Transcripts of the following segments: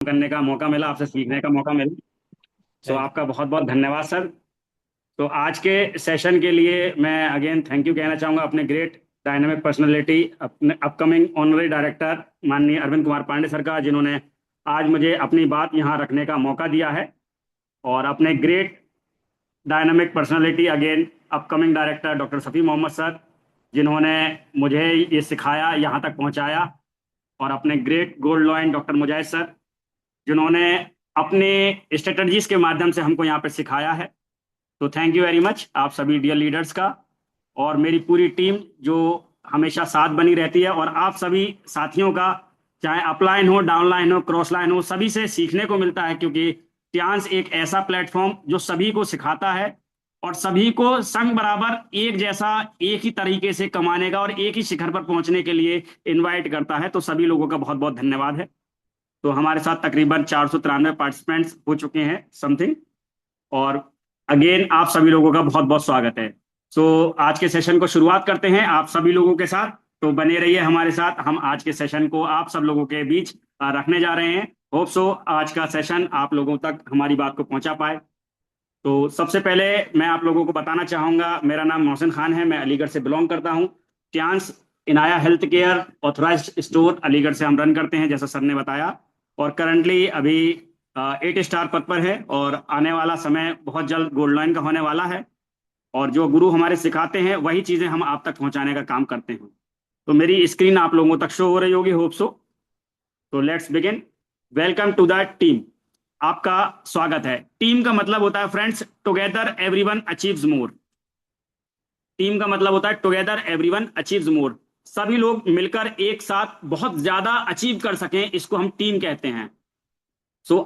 करने का मौका मिला, आपसे सीखने का मौका मिला। सो थैंक आपका बहुत बहुत धन्यवाद सर। तो आज के सेशन के लिए मैं अगेन थैंक यू कहना चाहूँगा अपने ग्रेट डायनामिक पर्सनालिटी, अपने अपकमिंग ऑनररी डायरेक्टर माननीय अरविंद कुमार पांडे सर का, जिन्होंने आज मुझे अपनी बात यहाँ रखने का मौका दिया है। और अपने great dynamic personality again upcoming director doctor Safi Mohammad sir, जिन्होंने मुझे ये सिखाया, यहाँ तक पहुँचाया। और अपने great gold lion doctor Mujahid sir, जिन्होंने अपने स्ट्रेटजीज के माध्यम से हमको यहाँ पे सिखाया है। तो थैंक यू वेरी मच आप सभी डियर लीडर्स का, और मेरी पूरी टीम जो हमेशा साथ बनी रहती है, और आप सभी साथियों का, चाहे अपलाइन हो, डाउनलाइन हो, क्रॉस लाइन हो, सभी से सीखने को मिलता है। क्योंकि ट्यांस एक ऐसा प्लेटफॉर्म जो सभी को सिखाता है और सभी को संग बराबर एक जैसा, एक ही तरीके से कमाने का और एक ही शिखर पर पहुंचने के लिए इनवाइट करता है। तो सभी लोगों का बहुत बहुत धन्यवाद है। तो हमारे साथ तकरीबन 493 पार्टिसिपेंट्स हो चुके हैं समथिंग। और अगेन आप सभी लोगों का बहुत बहुत स्वागत है। आज के सेशन को शुरुआत करते हैं आप सभी लोगों के साथ। तो बने रहिए हमारे साथ, हम आज के सेशन को आप सब लोगों के बीच रखने जा रहे हैं। होप सो आज का सेशन आप लोगों तक हमारी बात को पहुंचा पाए। तो सबसे पहले मैं आप लोगों को बताना चाहूंगा, मेरा नाम मोहसिन खान है, मैं अलीगढ़ से बिलोंग करता हूं। Tiens Inaya health care authorized store Aligarh से हम रन करते हैं, जैसा सर ने बताया। और करंटली अभी 8 स्टार पद पर है, और आने वाला समय बहुत जल्द गोल्ड लाइन का होने वाला है। और जो गुरु हमारे सिखाते हैं वही चीजें हम आप तक पहुंचाने का काम करते हैं। तो मेरी स्क्रीन आप लोगों तक शो हो रही होगी, होप सो। तो let's begin. Welcome to the team. आपका स्वागत है। टीम का मतलब होता है friends, together everyone achieves more. Team का मतलब होता है टुगेदर एवरीवन अचीव्स मोर। सभी लोग मिलकर एक साथ बहुत ज्यादा अचीव कर सकें, इसको हम टीम कहते हैं।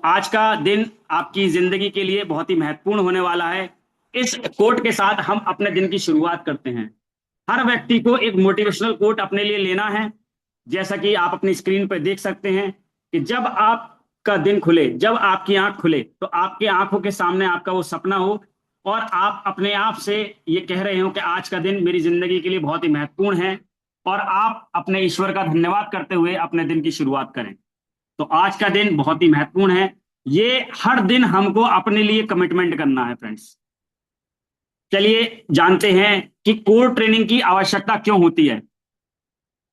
आज का दिन आपकी जिंदगी के लिए बहुत ही महत्वपूर्ण होने वाला है। इस कोट के साथ हम अपने दिन की शुरुआत करते हैं। हर व्यक्ति को एक मोटिवेशनल कोट अपने लिए लेना है। जैसा कि आप अपनी स्क्रीन पर देख सकते हैं कि जब आपका दिन खुले, जब आपकी आंख खुले, तो आपकी आंखों के सामने आपका वो सपना हो, और आप अपने आप से ये कह रहे हो कि आज का दिन मेरी जिंदगी के लिए बहुत ही महत्वपूर्ण है, और आप अपने ईश्वर का धन्यवाद करते हुए अपने दिन की शुरुआत करें। तो आज का दिन बहुत ही महत्वपूर्ण है। ये हर दिन हमको अपने लिए कमिटमेंट करना है फ्रेंड्स। चलिए जानते हैं कि कोर ट्रेनिंग की आवश्यकता क्यों होती है।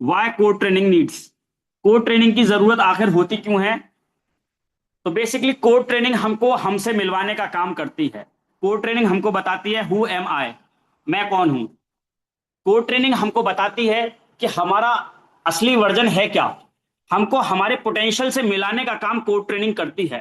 Why core training needs. Core training की जरूरत आखिर होती क्यों है। तो बेसिकली कोर ट्रेनिंग हमको हमसे मिलवाने का काम करती है। कोर ट्रेनिंग हमको बताती है हु एम आई, मैं कौन हूं। कोर ट्रेनिंग हमको बताती है कि हमारा असली वर्जन है क्या। हमको हमारे पोटेंशियल से मिलाने का काम कोर ट्रेनिंग करती है।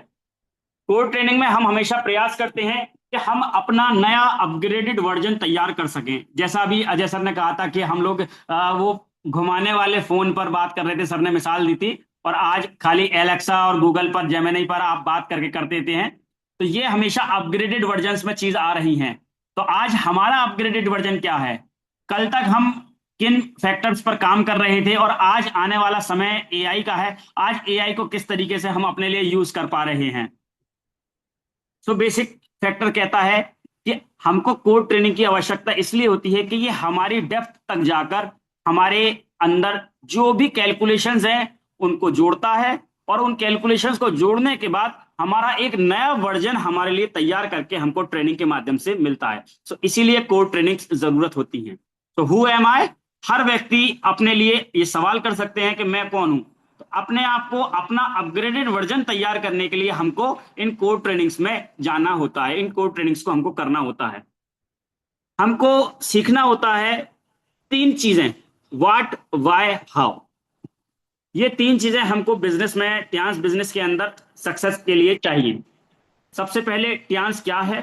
कोर ट्रेनिंग में हम हमेशा प्रयास करते हैं कि हम अपना नया अपग्रेडेड वर्जन तैयार कर सकें। जैसा अभी अजय सर ने कहा था कि हम लोग वो घुमाने वाले फोन पर बात कर रहे थे, सर ने मिसाल दी थी, और आज खाली एलेक्सा और गूगल पर, जेमिनी पर आप बात करके कर देते हैं। तो ये हमेशा अपग्रेडेड वर्जन में चीज आ रही हैं। तो आज हमारा अपग्रेडेड वर्जन क्या है, कल तक हम किन फैक्टर्स पर काम कर रहे थे, और आज आने वाला समय एआई का है, आज एआई को किस तरीके से हम अपने लिए यूज कर पा रहे हैं। बेसिक फैक्टर कहता है कि हमको कोर ट्रेनिंग की आवश्यकता इसलिए होती है कि ये हमारी डेप्थ तक जाकर हमारे अंदर जो भी कैलकुलेशंस हैं उनको जोड़ता है, और उन कैलकुलेशंस को जोड़ने के बाद हमारा एक नया वर्जन हमारे लिए तैयार करके हमको ट्रेनिंग के माध्यम से मिलता है। इसीलिए कोर ट्रेनिंग जरूरत होती है। तो हु एम आई, हर व्यक्ति अपने लिए ये सवाल कर सकते हैं कि मैं कौन हूं। तो अपने आप को अपना अपग्रेडेड वर्जन तैयार करने के लिए हमको इन कोर ट्रेनिंग्स में जाना होता है, इन कोर ट्रेनिंग्स को हमको करना होता है। हमको सीखना होता है तीन चीजें, व्हाट, व्हाई, हाउ। ये तीन चीजें हमको बिजनेस में, ट्यांस बिजनेस के अंदर सक्सेस के लिए चाहिए। सबसे पहले ट्यांस क्या है,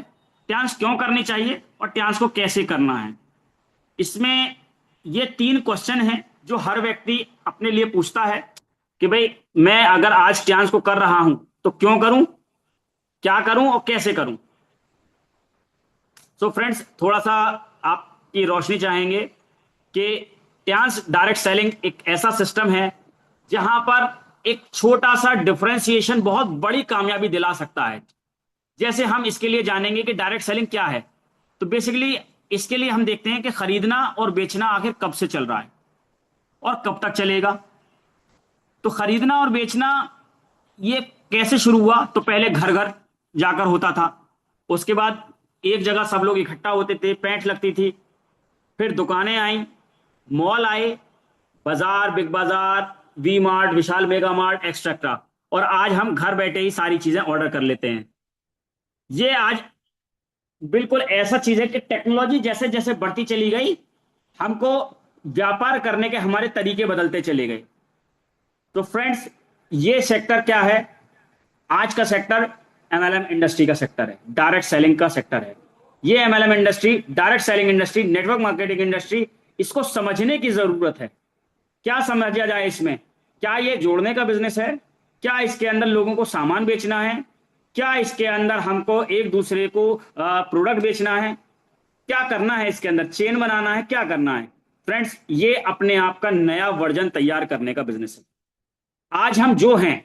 ट्यांस क्यों करनी चाहिए, और ट्यांस को कैसे करना है। इसमें ये तीन क्वेश्चन हैं जो हर व्यक्ति अपने लिए पूछता है कि भाई मैं अगर आज ट्यांस को कर रहा हूं तो क्यों करूं, क्या करूं और कैसे करूं। फ्रेंड्स, थोड़ा सा आपकी रोशनी चाहेंगे कि ट्यांस डायरेक्ट सेलिंग एक ऐसा सिस्टम है जहां पर एक छोटा सा डिफरेंशिएशन बहुत बड़ी कामयाबी दिला सकता है। जैसे हम इसके लिए जानेंगे कि डायरेक्ट सेलिंग क्या है। तो बेसिकली इसके लिए हम देखते हैं कि खरीदना और बेचना आखिर कब से चल रहा है और कब तक चलेगा। तो खरीदना और बेचना ये कैसे शुरू हुआ? तो पहले घर घर जाकर होता था, उसके बाद एक जगह सब लोग इकट्ठा होते थे, पैंठ लगती थी, फिर दुकानें आई, मॉल आए, बाजार, बिग बाजार, वी मार्ट, विशाल मेगा मार्ट एक्सेट्रा, और आज हम घर बैठे ही सारी चीजें ऑर्डर कर लेते हैं। ये आज बिल्कुल ऐसा चीज है कि टेक्नोलॉजी जैसे जैसे बढ़ती चली गई, हमको व्यापार करने के हमारे तरीके बदलते चले गए। तो फ्रेंड्स, ये सेक्टर क्या है? आज का सेक्टर एमएलएम इंडस्ट्री का सेक्टर है, डायरेक्ट सेलिंग का सेक्टर है। ये MLM industry, direct selling industry, network marketing industry, इसको समझने की जरूरत है। क्या समझा जाए इसमें? क्या ये जोड़ने का बिजनेस है? क्या इसके अंदर लोगों को सामान बेचना है? क्या इसके अंदर हमको एक दूसरे को प्रोडक्ट बेचना है? क्या करना है इसके अंदर? चेन बनाना है? क्या करना है? फ्रेंड्स, ये अपने आप का नया वर्जन तैयार करने का बिजनेस है। आज हम जो हैं,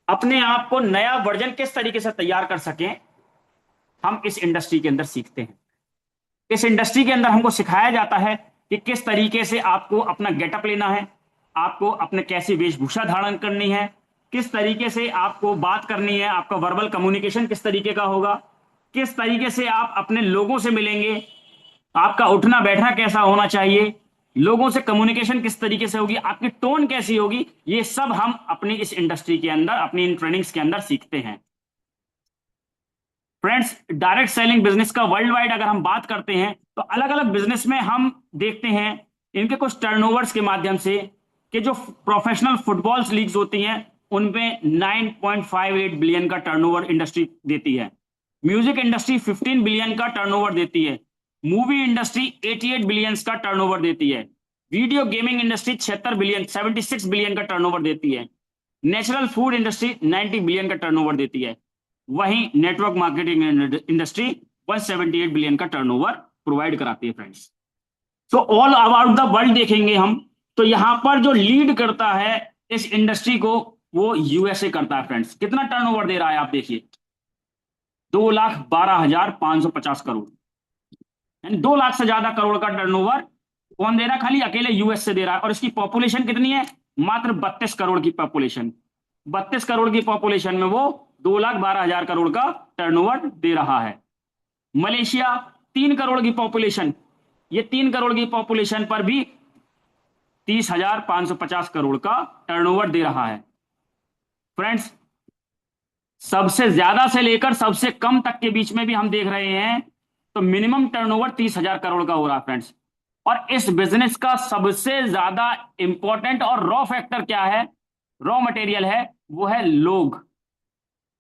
अपने आप को नया वर्जन किस तरीके से तैयार कर सकें, हम इस इंडस्ट्री के अंदर सीखते हैं। इस इंडस्ट्री के अंदर हमको सिखाया जाता है कि किस तरीके से आपको अपना गेटअप लेना है, आपको अपने कैसी वेशभूषा धारण करनी है, किस तरीके से आपको बात करनी है, आपका वर्बल कम्युनिकेशन किस तरीके का होगा, किस तरीके से आप अपने लोगों से मिलेंगे, आपका उठना बैठना कैसा होना चाहिए, लोगों से कम्युनिकेशन किस तरीके से होगी, आपकी टोन कैसी होगी। ये सब हम अपनी इस इंडस्ट्री के अंदर, अपनी इन ट्रेनिंग्स के अंदर सीखते हैं। फ्रेंड्स, डायरेक्ट सेलिंग बिजनेस का वर्ल्ड वाइड अगर हम बात करते हैं तो अलग अलग बिजनेस में हम देखते हैं इनके कुछ टर्नओवर्स के माध्यम से कि जो प्रोफेशनल फुटबॉल लीग्स होती हैं उनमें 9.58 बिलियन का टर्नओवर इंडस्ट्री देती है। म्यूजिक इंडस्ट्री 15 बिलियन का टर्नओवर देती है। मूवी इंडस्ट्री 88 बिलियन का टर्नओवर देती है। वीडियो गेमिंग इंडस्ट्री 76 बिलियन का टर्नओवर देती है। नेचुरल फूड इंडस्ट्री 90 बिलियन का टर्नओवर देती है। वहीं नेटवर्क मार्केटिंग इंडस्ट्री 178 बिलियन का टर्नओवर प्रोवाइड कराती है। Friends, so all about the world देखेंगे हम तो यहां पर जो लीड करता है इस इंडस्ट्री को वो यूएसए करता है। फ्रेंड्स, कितना टर्नओवर दे रहा है आप देखिए, 2,12,550 करोड़, यानी 2 लाख से ज्यादा करोड़ का टर्नओवर कौन दे रहा है? खाली अकेले यूएस से दे रहा है। और इसकी पॉपुलेशन कितनी है? मात्र 32 करोड़ की पॉपुलेशन। 32 करोड़ की पॉपुलेशन में वो 2,12,000 करोड़ का टर्नओवर दे रहा है। मलेशिया 3 करोड़ की पॉपुलेशन, ये 3 करोड़ की पॉपुलेशन पर भी 30,550 करोड़ का टर्नओवर दे रहा है। फ्रेंड्स, सबसे ज्यादा से लेकर सबसे कम तक के बीच में भी हम देख रहे हैं तो मिनिमम टर्नओवर 30,000 करोड़ का हो रहा है। फ्रेंड्स, और इस बिजनेस का सबसे ज्यादा इंपॉर्टेंट और रॉ फैक्टर क्या है, रॉ मटेरियल है, वो है लोग।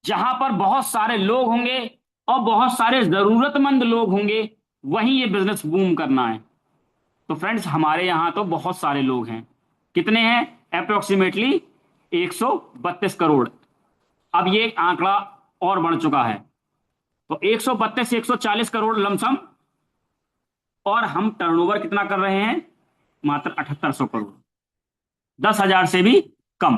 जहां पर बहुत सारे लोग होंगे और बहुत सारे जरूरतमंद लोग होंगे, वहीं ये बिजनेस बूम करना है। तो फ्रेंड्स, हमारे यहां तो बहुत सारे लोग हैं। कितने हैं? अप्रोक्सीमेटली 132 करोड़। अब ये आंकड़ा और बढ़ चुका है, तो 132 से 140 करोड़ लमसम, और हम टर्नओवर कितना कर रहे हैं? मात्र 7800 करोड़, 10,000 से भी कम।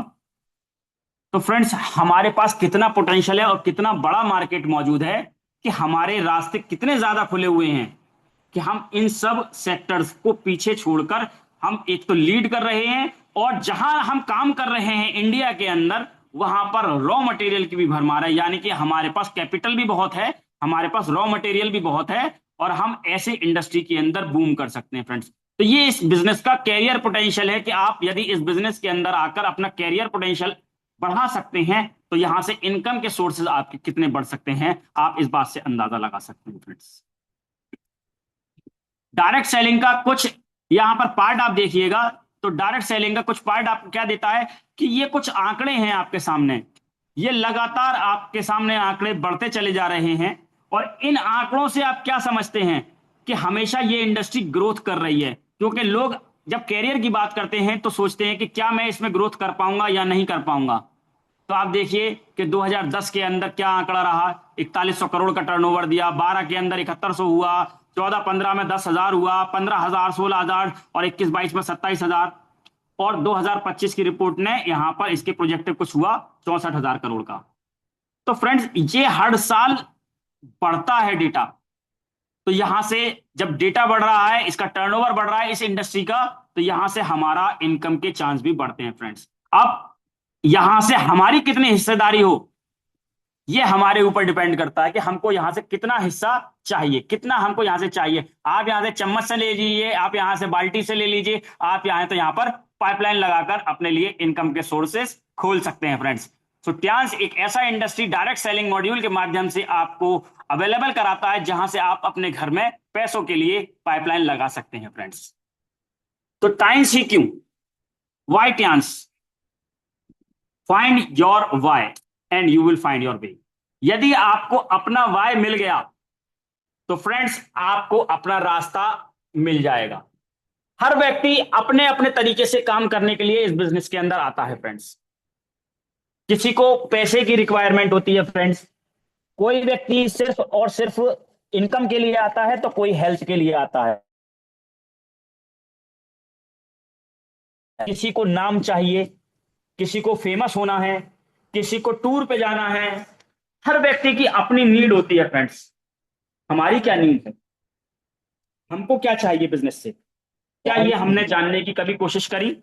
तो फ्रेंड्स, हमारे पास कितना पोटेंशियल है और कितना बड़ा मार्केट मौजूद है कि हमारे रास्ते कितने ज्यादा खुले हुए हैं कि हम इन सब सेक्टर्स को पीछे छोड़कर हम एक तो लीड कर रहे हैं, और जहां हम काम कर रहे हैं इंडिया के अंदर, वहां पर रॉ मटेरियल की भी भरमार है। यानी कि हमारे पास कैपिटल भी बहुत है, हमारे पास रॉ मटेरियल भी बहुत है, और हम ऐसे इंडस्ट्री के अंदर बूम कर सकते हैं। फ्रेंड्स, तो ये इस बिजनेस का कैरियर पोटेंशियल है कि आप यदि इस बिजनेस के अंदर आकर अपना कैरियर पोटेंशियल बढ़ा सकते हैं तो यहां से इनकम के सोर्सेज आपके कितने बढ़ सकते हैं, आप इस बात से अंदाजा लगा सकते हैं। फ्रेंड्स, डायरेक्ट सेलिंग का कुछ यहां पर पार्ट आप देखिएगा, तो डायरेक्ट सेलिंग का कुछ पार्ट आपको क्या देता है कि ये कुछ आंकड़े हैं आपके सामने, ये लगातार आपके सामने आंकड़े बढ़ते चले जा रहे हैं, और इन आंकड़ों से आप क्या समझते हैं कि हमेशा ये इंडस्ट्री ग्रोथ कर रही है। क्योंकि लोग जब कैरियर की बात करते हैं तो सोचते हैं कि क्या मैं इसमें ग्रोथ कर पाऊंगा या नहीं कर पाऊंगा। तो आप देखिए कि 2010 के अंदर क्या आंकड़ा रहा, 4100 करोड़ का टर्नओवर दिया, 12 के अंदर 7100 हुआ, 14-15 में 10,000 हुआ, 15,000, 16,000, और 21-22 में 27,000, और 2025 की रिपोर्ट ने यहां पर इसके प्रोजेक्टिव कुछ हुआ 64,000 करोड़ का। तो फ्रेंड्स, ये हर साल बढ़ता है डेटा। तो यहां से जब डेटा बढ़ रहा है, इसका टर्नओवर बढ़ रहा है इस इंडस्ट्री का, तो यहां से हमारा इनकम के चांस भी बढ़ते हैं। फ्रेंड्स, अब यहां से हमारी कितनी हिस्सेदारी हो, ये हमारे ऊपर डिपेंड करता है कि हमको यहां से कितना हिस्सा चाहिए, कितना हमको यहां से चाहिए। आप यहां से चम्मच से ले लीजिए, आप यहां से बाल्टी से ले लीजिए, आप यहां तो यहां पर पाइपलाइन लगाकर अपने लिए इनकम के सोर्सेस खोल सकते हैं फ्रेंड्स। सो ट्यांस एक ऐसा इंडस्ट्री डायरेक्ट सेलिंग मॉड्यूल के माध्यम से आपको अवेलेबल कराता है जहां से आप अपने घर में पैसों के लिए पाइपलाइन लगा सकते हैं फ्रेंड्स। तो टाइम्स ही क्यों, why Tiens, find your why and you will find your way. यदि आपको अपना वाई मिल गया तो फ्रेंड्स आपको अपना रास्ता मिल जाएगा। हर व्यक्ति अपने अपने तरीके से काम करने के लिए इस बिजनेस के अंदर आता है फ्रेंड्स। किसी को पैसे की रिक्वायरमेंट होती है फ्रेंड्स, कोई व्यक्ति सिर्फ और सिर्फ इनकम के लिए आता है, तो कोई हेल्थ के लिए आता है, किसी को नाम चाहिए, किसी को फेमस होना है, किसी को टूर पे जाना है। हर व्यक्ति की अपनी नीड होती है फ्रेंड्स। हमारी क्या नीड है, हमको क्या चाहिए बिजनेस से, क्या ये हमने जानने की कभी कोशिश करी?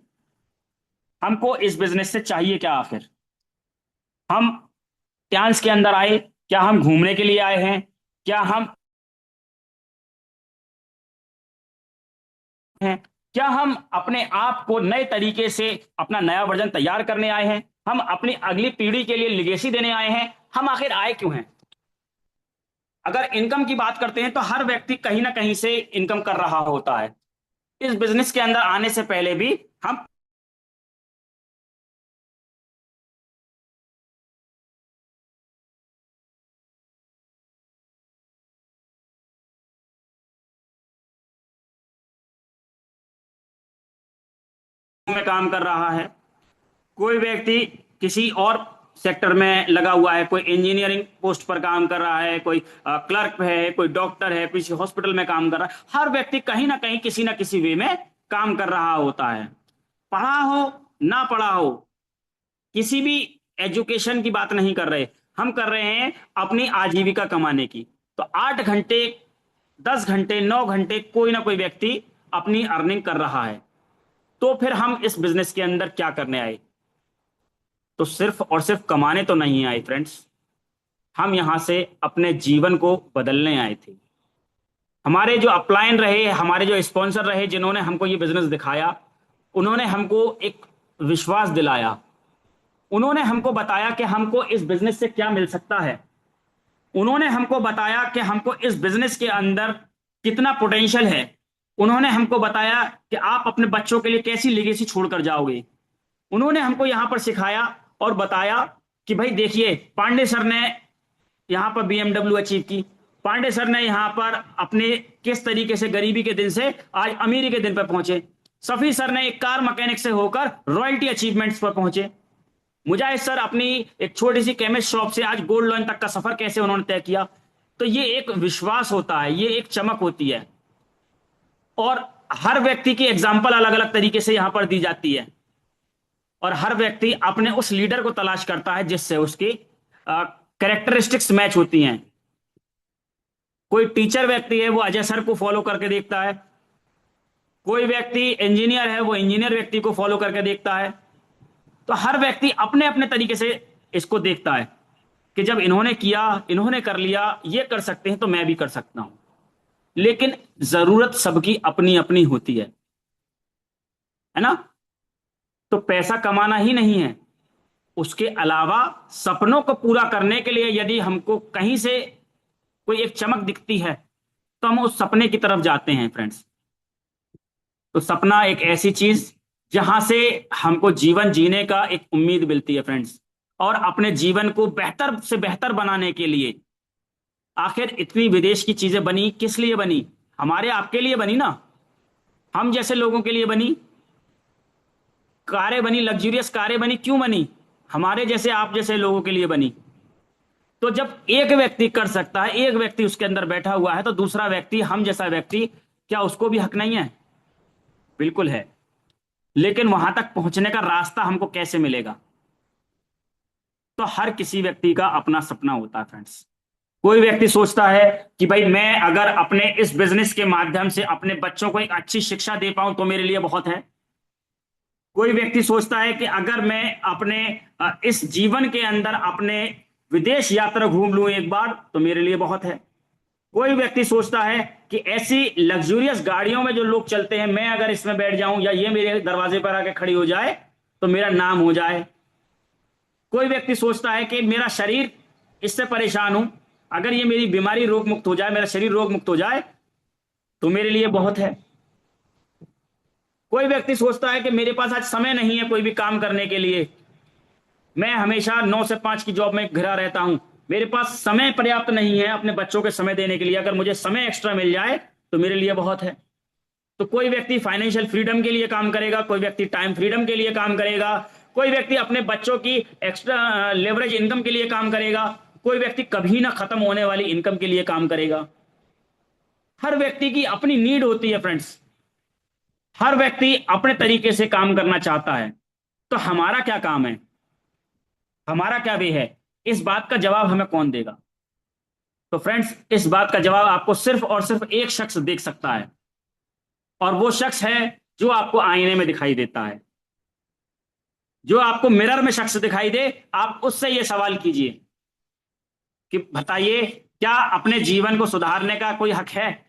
हमको इस बिजनेस से चाहिए क्या आखिर? हम ट्यांस के अंदर आए, क्या हम घूमने के लिए आए हैं, क्या हम हैं, क्या हम अपने आप को नए तरीके से अपना नया वर्जन तैयार करने आए हैं, हम अपनी अगली पीढ़ी के लिए लिगेसी देने आए हैं? हम आखिर आए क्यों हैं? अगर इनकम की बात करते हैं तो हर व्यक्ति कहीं ना कहीं से इनकम कर रहा होता है। इस बिजनेस के अंदर आने से पहले भी हम में काम कर रहा है, कोई व्यक्ति किसी और सेक्टर में लगा हुआ है, कोई इंजीनियरिंग पोस्ट पर काम कर रहा है, कोई क्लर्क है, कोई डॉक्टर है, किसी हॉस्पिटल में काम कर रहा है। हर व्यक्ति कहीं ना कहीं किसी ना किसी वे में काम कर रहा होता है, पढ़ा हो ना पढ़ा हो। किसी भी एजुकेशन की बात नहीं कर रहे, हम कर रहे हैं अपनी आजीविका कमाने की। तो 8 घंटे, 10 घंटे, 9 घंटे कोई ना कोई व्यक्ति अपनी अर्निंग कर रहा है। तो फिर हम इस बिजनेस के अंदर क्या करने आए? तो सिर्फ और सिर्फ कमाने तो नहीं आए फ्रेंड्स, हम यहां से अपने जीवन को बदलने आए थे। हमारे जो अपलाइन रहे, हमारे जो स्पॉन्सर रहे, जिन्होंने हमको ये बिजनेस दिखाया, उन्होंने हमको एक विश्वास दिलाया, उन्होंने हमको बताया कि हमको इस बिजनेस से क्या मिल सकता है, उन्होंने हमको बताया कि हमको इस बिजनेस के अंदर कितना पोटेंशियल है, उन्होंने हमको बताया कि आप अपने बच्चों के लिए कैसी लेगेसी छोड़कर जाओगे। उन्होंने हमको यहां पर सिखाया और बताया कि भाई देखिए, पांडे सर ने यहां पर BMW अचीव की, पांडे सर ने यहां पर अपने किस तरीके से गरीबी के दिन से आज अमीरी के दिन पर पहुंचे, सफी सर ने एक कार मैकेनिक से होकर रॉयल्टी अचीवमेंट्स पर पहुंचे, मुजाहिद सर अपनी एक छोटी सी केमिस्ट शॉप से आज गोल्ड लोन तक का सफर कैसे उन्होंने तय किया। तो ये एक विश्वास होता है, ये एक चमक होती है, और हर व्यक्ति की एग्जाम्पल अलग अलग तरीके से यहां पर दी जाती है, और हर व्यक्ति अपने उस लीडर को तलाश करता है जिससे उसकी कैरेक्टरिस्टिक्स मैच होती हैं। कोई टीचर व्यक्ति है वो अजय सर को फॉलो करके देखता है, कोई व्यक्ति इंजीनियर है वो इंजीनियर व्यक्ति को फॉलो करके देखता है। तो हर व्यक्ति अपने अपने तरीके से इसको देखता है कि जब इन्होंने किया, इन्होंने कर लिया, ये कर सकते हैं तो मैं भी कर सकता हूं। लेकिन जरूरत सबकी अपनी अपनी होती है ना? तो पैसा कमाना ही नहीं है, उसके अलावा सपनों को पूरा करने के लिए यदि हमको कहीं से कोई एक चमक दिखती है तो हम उस सपने की तरफ जाते हैं फ्रेंड्स। तो सपना एक ऐसी चीज जहां से हमको जीवन जीने का एक उम्मीद मिलती है फ्रेंड्स, और अपने जीवन को बेहतर से बेहतर बनाने के लिए। आखिर इतनी विदेश की चीजें बनी किस लिए बनी? हमारे आपके लिए बनी ना, हम जैसे लोगों के लिए बनी। कारें बनी, लग्जूरियस कारें बनी, क्यों बनी? हमारे जैसे आप जैसे लोगों के लिए बनी। तो जब एक व्यक्ति कर सकता है, एक व्यक्ति उसके अंदर बैठा हुआ है, तो दूसरा व्यक्ति, हम जैसा व्यक्ति, क्या उसको भी हक नहीं है? बिल्कुल है। लेकिन वहां तक पहुंचने का रास्ता हमको कैसे मिलेगा? तो हर किसी व्यक्ति का अपना सपना होता है फ्रेंड्स। कोई व्यक्ति सोचता है कि भाई मैं अगर अपने इस बिजनेस के माध्यम से अपने बच्चों को एक अच्छी शिक्षा दे पाऊं तो मेरे लिए बहुत है। कोई व्यक्ति सोचता है कि अगर मैं अपने इस जीवन के अंदर अपने विदेश यात्रा घूम लूं एक बार तो मेरे लिए बहुत है। कोई व्यक्ति सोचता है कि ऐसी लग्जूरियस गाड़ियों में जो लोग चलते हैं, मैं अगर इसमें बैठ जाऊं या ये मेरे दरवाजे पर आके खड़ी हो जाए तो मेरा नाम हो जाए। कोई व्यक्ति सोचता है कि मेरा शरीर इससे परेशान हूं, अगर ये मेरी बीमारी रोग मुक्त हो जाए, मेरा शरीर रोग मुक्त हो जाए तो मेरे लिए बहुत है। कोई व्यक्ति सोचता है कि मेरे पास आज समय नहीं है कोई भी काम करने के लिए, मैं हमेशा 9 से 5 की जॉब में घिरा रहता हूं, मेरे पास समय पर्याप्त नहीं है अपने बच्चों के समय देने के लिए, अगर मुझे समय एक्स्ट्रा मिल जाए तो मेरे लिए बहुत है। तो कोई व्यक्ति फाइनेंशियल फ्रीडम के लिए काम करेगा, कोई व्यक्ति टाइम फ्रीडम के लिए काम करेगा, कोई व्यक्ति अपने बच्चों की एक्स्ट्रा लेवरेज इनकम के लिए काम करेगा, कोई व्यक्ति कभी ना खत्म होने वाली इनकम के लिए काम करेगा। हर व्यक्ति की अपनी नीड होती है फ्रेंड्स, हर व्यक्ति अपने तरीके से काम करना चाहता है। तो हमारा क्या काम है, हमारा क्या वे है, इस बात का जवाब हमें कौन देगा? तो फ्रेंड्स, इस बात का जवाब आपको सिर्फ और सिर्फ एक शख्स देख सकता है, और वो शख्स है जो आपको आईने में दिखाई देता है। जो आपको मिरर में शख्स दिखाई दे, आप उससे ये सवाल कीजिए कि बताइए क्या अपने जीवन को सुधारने का कोई हक है?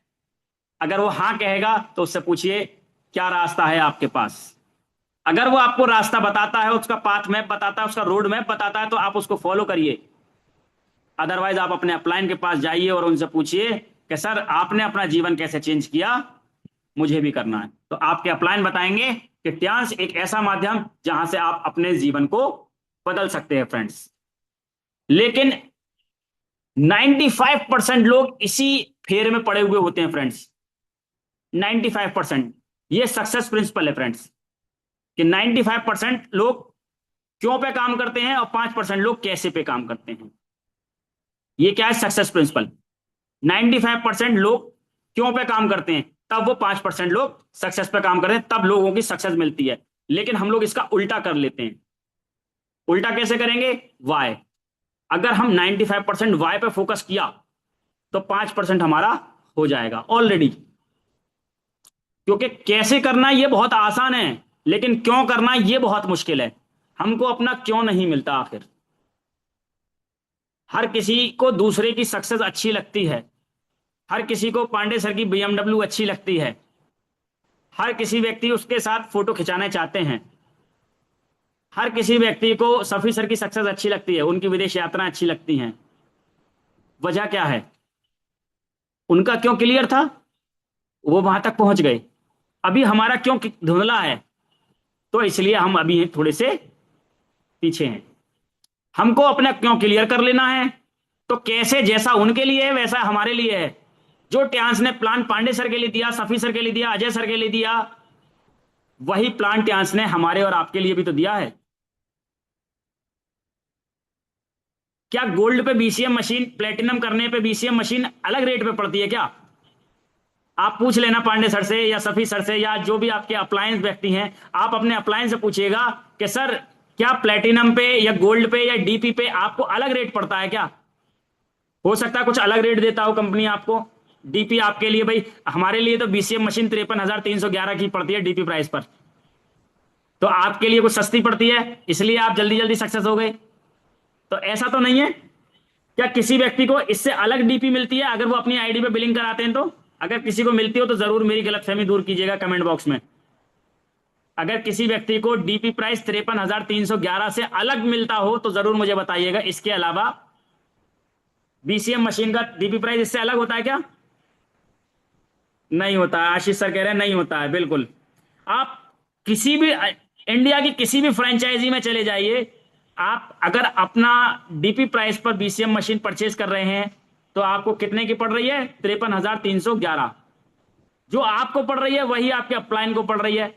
अगर वो हां कहेगा तो उससे पूछिए क्या रास्ता है आपके पास। अगर वो आपको रास्ता बताता है, उसका पाथ मैप बताता है, उसका रोड मैप बताता है, तो आप उसको फॉलो करिए। अदरवाइज आप अपने अपलाइन के पास जाइए और उनसे पूछिए कि सर आपने अपना जीवन कैसे चेंज किया, मुझे भी करना है। तो आपके अपलाइन बताएंगे कि ट्यांश एक ऐसा माध्यम जहां से आप अपने जीवन को बदल सकते हैं फ्रेंड्स। लेकिन 95% लोग इसी फेर में पड़े हुए होते हैं फ्रेंड्स। 95% ये सक्सेस प्रिंसिपल है फ्रेंड्स, कि 95% लोग क्यों पे काम करते हैं और 5% लोग कैसे पे काम करते हैं। ये क्या है सक्सेस प्रिंसिपल? 95% लोग क्यों पे काम करते हैं, तब वो 5% लोग सक्सेस पे काम करते हैं, तब लोगों की सक्सेस मिलती है। लेकिन हम लोग इसका उल्टा कर लेते हैं। उल्टा कैसे करेंगे? वाई। अगर हम 95% वाई पे फोकस किया तो 5% हमारा हो जाएगा ऑलरेडी। क्योंकि कैसे करना ये बहुत आसान है, लेकिन क्यों करना ये बहुत मुश्किल है। हमको अपना क्यों नहीं मिलता आखिर। हर किसी को दूसरे की सक्सेस अच्छी लगती है, हर किसी को पांडे सर की बीएमडब्ल्यू अच्छी लगती है, हर किसी व्यक्ति उसके साथ फोटो खिंचाना चाहते हैं, हर किसी व्यक्ति को सफी सर की सक्सेस अच्छी लगती है, उनकी विदेश यात्रा अच्छी लगती हैं। वजह क्या है? उनका क्यों क्लियर था, वो वहां तक पहुंच गए। अभी हमारा क्यों धुंधला है? तो इसलिए हम अभी थोड़े से पीछे हैं। हमको अपना क्यों क्लियर कर लेना है। तो कैसे जैसा उनके लिए है वैसा हमारे लिए है। जो ट्यांस ने प्लान पांडे सर के लिए दिया, सफी सर के लिए दिया, अजय सर के लिए दिया, वही प्लान ट्यांस ने हमारे और आपके लिए भी तो दिया है। क्या गोल्ड पे बीसीएम मशीन, प्लेटिनम करने पे बीसीएम मशीन अलग रेट पे पड़ती है क्या? आप पूछ लेना पांडे सर से या सफी सर से या जो भी आपके अप्लायंस व्यक्ति हैं, आप अपने अप्लायंस से पूछिएगा कि सर क्या प्लेटिनम पे या गोल्ड पे या डीपी पे आपको अलग रेट पड़ता है क्या? हो सकता है कुछ अलग रेट देता हो कंपनी आपको। डीपी आपके लिए, भाई हमारे लिए तो बीसीएम मशीन 53,311 की पड़ती है डीपी प्राइस पर, तो आपके लिए कुछ सस्ती पड़ती है इसलिए आप जल्दी जल्दी सक्सेस हो गए। तो ऐसा तो नहीं है। क्या किसी व्यक्ति को इससे अलग डीपी मिलती है अगर वो अपनी आईडी पे बिलिंग कराते हैं? तो अगर किसी को मिलती हो तो जरूर मेरी गलतफहमी दूर कीजिएगा कमेंट बॉक्स में। अगर किसी व्यक्ति को डीपी प्राइस 53,311 से अलग मिलता हो तो जरूर मुझे बताइएगा। इसके अलावा बीसीएम मशीन का डीपी प्राइस इससे अलग होता है क्या? नहीं होता है। आशीष सर कह रहे हैं नहीं होता है। बिल्कुल, आप किसी भी इंडिया की किसी भी फ्रेंचाइजी में चले जाइए, आप अगर अपना डीपी प्राइस पर बीसीएम मशीन परचेज कर रहे हैं तो आपको कितने की पड़ रही है? 53,311। जो आपको पड़ रही है वही आपके अपलाइन को पड़ रही है।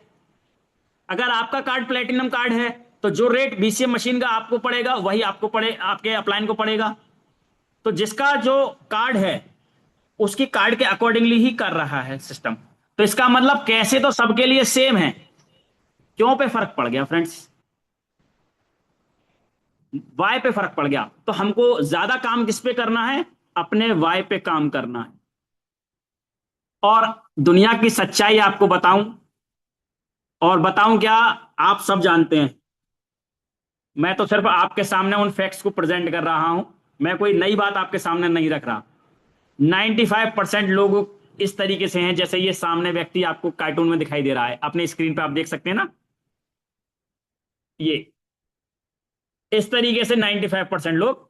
अगर आपका कार्ड प्लेटिनम कार्ड है तो जो रेट बीसीएम मशीन का आपको पड़ेगा वही आपको पड़े, आपके अपलाइन को पड़ेगा। तो जिसका जो कार्ड है उसकी कार्ड के अकॉर्डिंगली ही कर रहा है सिस्टम। तो इसका मतलब कैसे तो सबके लिए सेम है, क्यों पे फर्क पड़ गया फ्रेंड्स? वाई पे फर्क पड़ गया। तो हमको ज्यादा काम किस पे करना है? अपने वाई पे काम करना है। और दुनिया की सच्चाई आपको बताऊं, और बताऊं क्या, आप सब जानते हैं, मैं तो सिर्फ आपके सामने उन फैक्ट्स को प्रेजेंट कर रहा हूं। मैं कोई नई बात आपके सामने नहीं रख रहा। 95% लोग इस तरीके से हैं जैसे ये सामने व्यक्ति आपको कार्टून में दिखाई दे रहा है, अपने स्क्रीन पे आप देख सकते हैं ना। ये इस तरीके से 95% लोग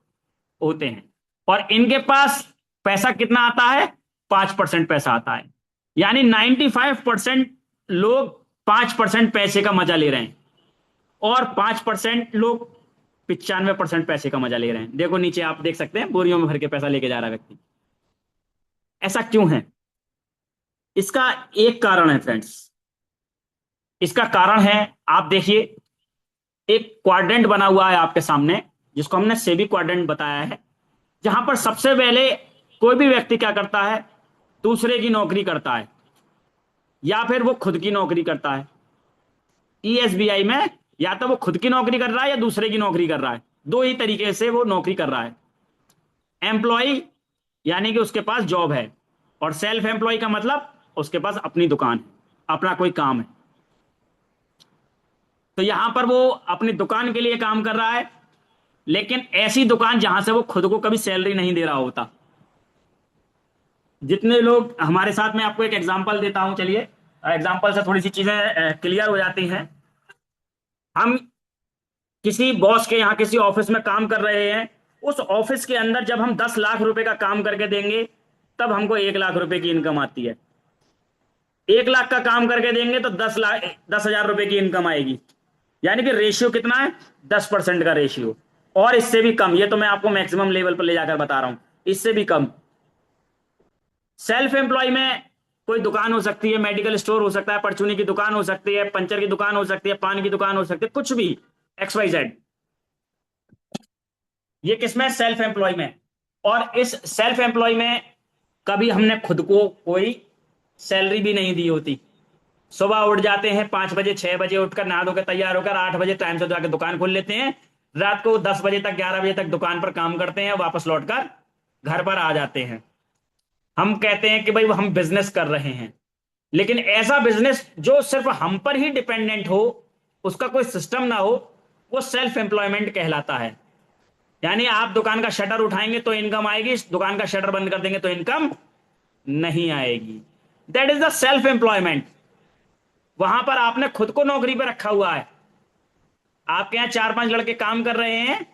होते हैं। और इनके पास पैसा कितना आता है? 5% पैसा आता है। यानी 95% लोग 5% पैसे का मजा ले रहे हैं, और 5% लोग 95% पैसे का मजा ले रहे हैं। देखो नीचे आप देख सकते हैं, बोरियों में भर के पैसा लेके जा रहा है व्यक्ति। ऐसा क्यों है? इसका एक कारण है फ्रेंड्स। इसका कारण है, आप देखिए, एक क्वाड्रेंट बना हुआ है आपके सामने, जिसको हमने सेबी क्वाड्रेंट बताया है, जहां पर सबसे पहले कोई भी व्यक्ति क्या करता है? दूसरे की नौकरी करता है, या फिर वो खुद की नौकरी करता है। ईएसबीआई में या तो वो खुद की नौकरी कर रहा है या दूसरे की नौकरी कर रहा है, दो ही तरीके से वो नौकरी कर रहा है। एम्प्लॉय यानी कि उसके पास जॉब है, और सेल्फ एम्प्लॉय का मतलब उसके पास अपनी दुकान है, अपना कोई काम है। तो यहां पर वो अपनी दुकान के लिए काम कर रहा है, लेकिन ऐसी दुकान जहां से वो खुद को कभी सैलरी नहीं दे रहा होता। जितने लोग हमारे साथ में, आपको एक एग्जांपल देता हूं, चलिए। एग्जांपल से थोड़ी सी चीजें क्लियर हो जाती हैं। हम किसी बॉस के यहाँ किसी ऑफिस में काम कर रहे हैं, उस ऑफिस के अंदर जब हम 10 लाख रुपए का काम करके देंगे, तब हमको 1 लाख रुपए की इनकम आती है। 1 लाख का काम करके देंगे तो 10 लाख, 10,000 रुपए की इनकम आएगी। यानी कि रेशियो कितना है? 10% का रेशियो। और इससे भी कम, ये तो मैं आपको मैक्सिमम लेवल पर ले जाकर बता रहा हूं, इससे भी कम। सेल्फ एम्प्लॉय में कोई दुकान हो सकती है, मेडिकल स्टोर हो सकता है, परचूनी की दुकान हो सकती है, पंचर की दुकान हो सकती है, पान की दुकान हो सकती है, कुछ भी, XYZ। ये किसमें? सेल्फ एम्प्लॉय में। और इस सेल्फ एम्प्लॉय में कभी हमने खुद को कोई सैलरी भी नहीं दी होती। सुबह उठ जाते हैं 5 बजे, 6 बजे उठकर नहा धोकर तैयार होकर 8 बजे टाइम से जाकर दुकान खोल लेते हैं। रात को 10 बजे तक, 11 बजे तक दुकान पर काम करते हैं, वापस लौटकर घर पर आ जाते हैं। हम कहते हैं कि भाई हम बिजनेस कर रहे हैं, लेकिन ऐसा बिजनेस जो सिर्फ हम पर ही डिपेंडेंट हो, उसका कोई सिस्टम ना हो, वो सेल्फ एम्प्लॉयमेंट कहलाता है। यानी आप दुकान का शटर उठाएंगे तो इनकम आएगी, दुकान का शटर बंद कर देंगे तो इनकम नहीं आएगी। That is the self employment. वहां पर आपने खुद को नौकरी पर रखा हुआ है। आपके यहां 4-5 लड़के काम कर रहे हैं,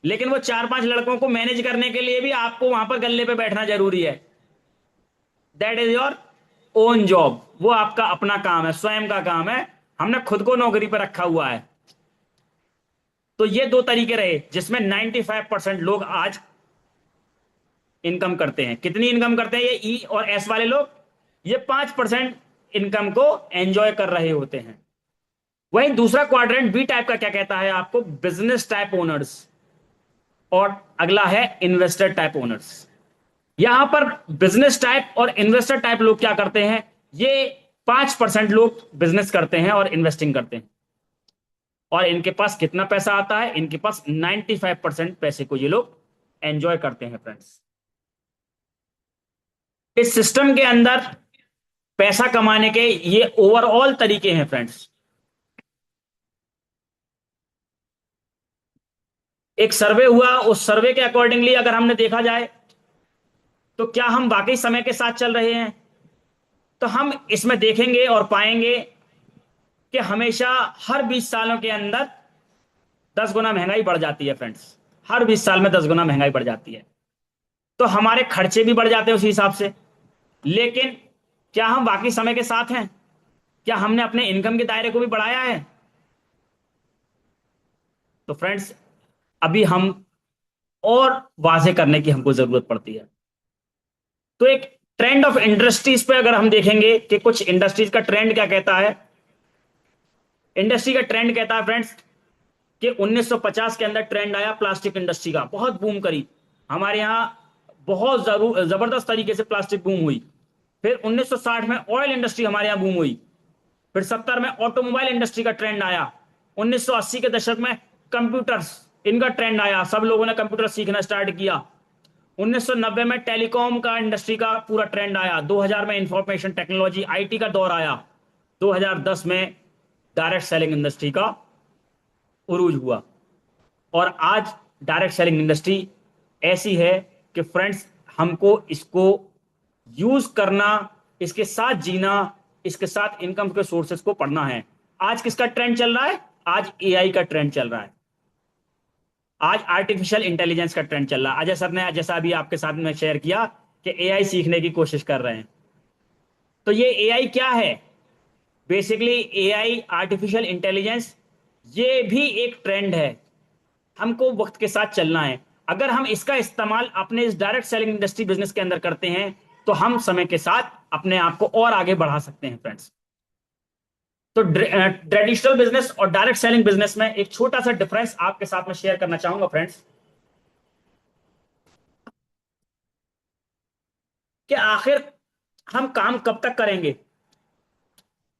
लेकिन वो 4-5 लड़कों को मैनेज करने के लिए भी आपको वहां पर गल्ले पे बैठना जरूरी है। That is your own job. वो आपका अपना काम है, स्वयं का काम है। हमने खुद को नौकरी पर रखा हुआ है। तो ये दो तरीके रहे जिसमें 95% लोग आज इनकम करते हैं। कितनी इनकम करते हैं? ये ई और एस वाले लोग, ये 5% इनकम को एंजॉय कर रहे होते हैं। वहीं दूसरा क्वाड्रेंट बी टाइप का क्या कहता है आपको? Business type owners. और अगला है इन्वेस्टर टाइप ओनर्स। यहां पर बिजनेस टाइप और इन्वेस्टर टाइप लोग क्या करते हैं? ये 5% लोग बिजनेस करते हैं और इन्वेस्टिंग करते हैं। और इनके पास कितना पैसा आता है? इनके पास 95% पैसे को ये लोग एंजॉय करते हैं फ्रेंड्स। इस सिस्टम के अंदर पैसा कमाने के ये ओवरऑल तरीके हैं फ्रेंड्स। एक सर्वे हुआ, उस सर्वे के अकॉर्डिंगली अगर हमने देखा जाए तो क्या हम वाकई समय के साथ चल रहे हैं? तो हम इसमें देखेंगे और पाएंगे कि हमेशा हर 20 सालों के अंदर 10 गुना महंगाई बढ़ जाती है फ्रेंड्स। हर 20 साल में 10 गुना महंगाई बढ़ जाती है। तो हमारे खर्चे भी बढ़ जाते हैं उसी हिसाब से। लेकिन क्या हम वाकई समय के साथ हैं? क्या हमने अपने इनकम के दायरे को भी बढ़ाया है? तो फ्रेंड्स, अभी हम और वाजे करने की हमको जरूरत पड़ती है। तो एक ट्रेंड ऑफ इंडस्ट्रीज पे अगर हम देखेंगे कि कुछ इंडस्ट्रीज का ट्रेंड क्या कहता है। इंडस्ट्री का ट्रेंड कहता है फ्रेंड्स कि 1950 के अंदर ट्रेंड आया प्लास्टिक इंडस्ट्री का, बहुत बूम करी हमारे यहां, बहुत जबरदस्त तरीके से प्लास्टिक बूम हुई। फिर 1960 में ऑयल इंडस्ट्री हमारे यहां बूम हुई। फिर 70 में ऑटोमोबाइल इंडस्ट्री का ट्रेंड आया। 1980 के दशक में कंप्यूटर्स, इनका ट्रेंड आया, सब लोगों ने कंप्यूटर सीखना स्टार्ट किया। 1990 में टेलीकॉम का इंडस्ट्री का पूरा ट्रेंड आया। 2000 में इंफॉर्मेशन टेक्नोलॉजी, आईटी का दौर आया। 2010 में डायरेक्ट सेलिंग इंडस्ट्री का उरूज हुआ। और आज डायरेक्ट सेलिंग इंडस्ट्री ऐसी है कि फ्रेंड्स, हमको इसको यूज करना, इसके साथ जीना, इसके साथ इनकम के सोर्सेस को पढ़ना है। आज किसका ट्रेंड चल रहा है? आज एआई का ट्रेंड चल रहा है। आज आर्टिफिशियल इंटेलिजेंस का ट्रेंड चल रहा है। अजय सर ने जैसा अभी आपके साथ में शेयर किया कि एआई सीखने की कोशिश कर रहे हैं। तो ये एआई क्या है? बेसिकली एआई, आर्टिफिशियल इंटेलिजेंस, ये भी एक ट्रेंड है। हमको वक्त के साथ चलना है। अगर हम इसका इस्तेमाल अपने इस डायरेक्ट सेलिंग इंडस्ट्री बिजनेस के अंदर करते हैं तो हम समय के साथ अपने आप को और आगे बढ़ा सकते हैं फ्रेंड्स। तो ट्रेडिशनल बिजनेस और डायरेक्ट सेलिंग बिजनेस में एक छोटा सा डिफरेंस आपके साथ में शेयर करना चाहूंगा फ्रेंड्स, कि आखिर हम काम कब तक करेंगे।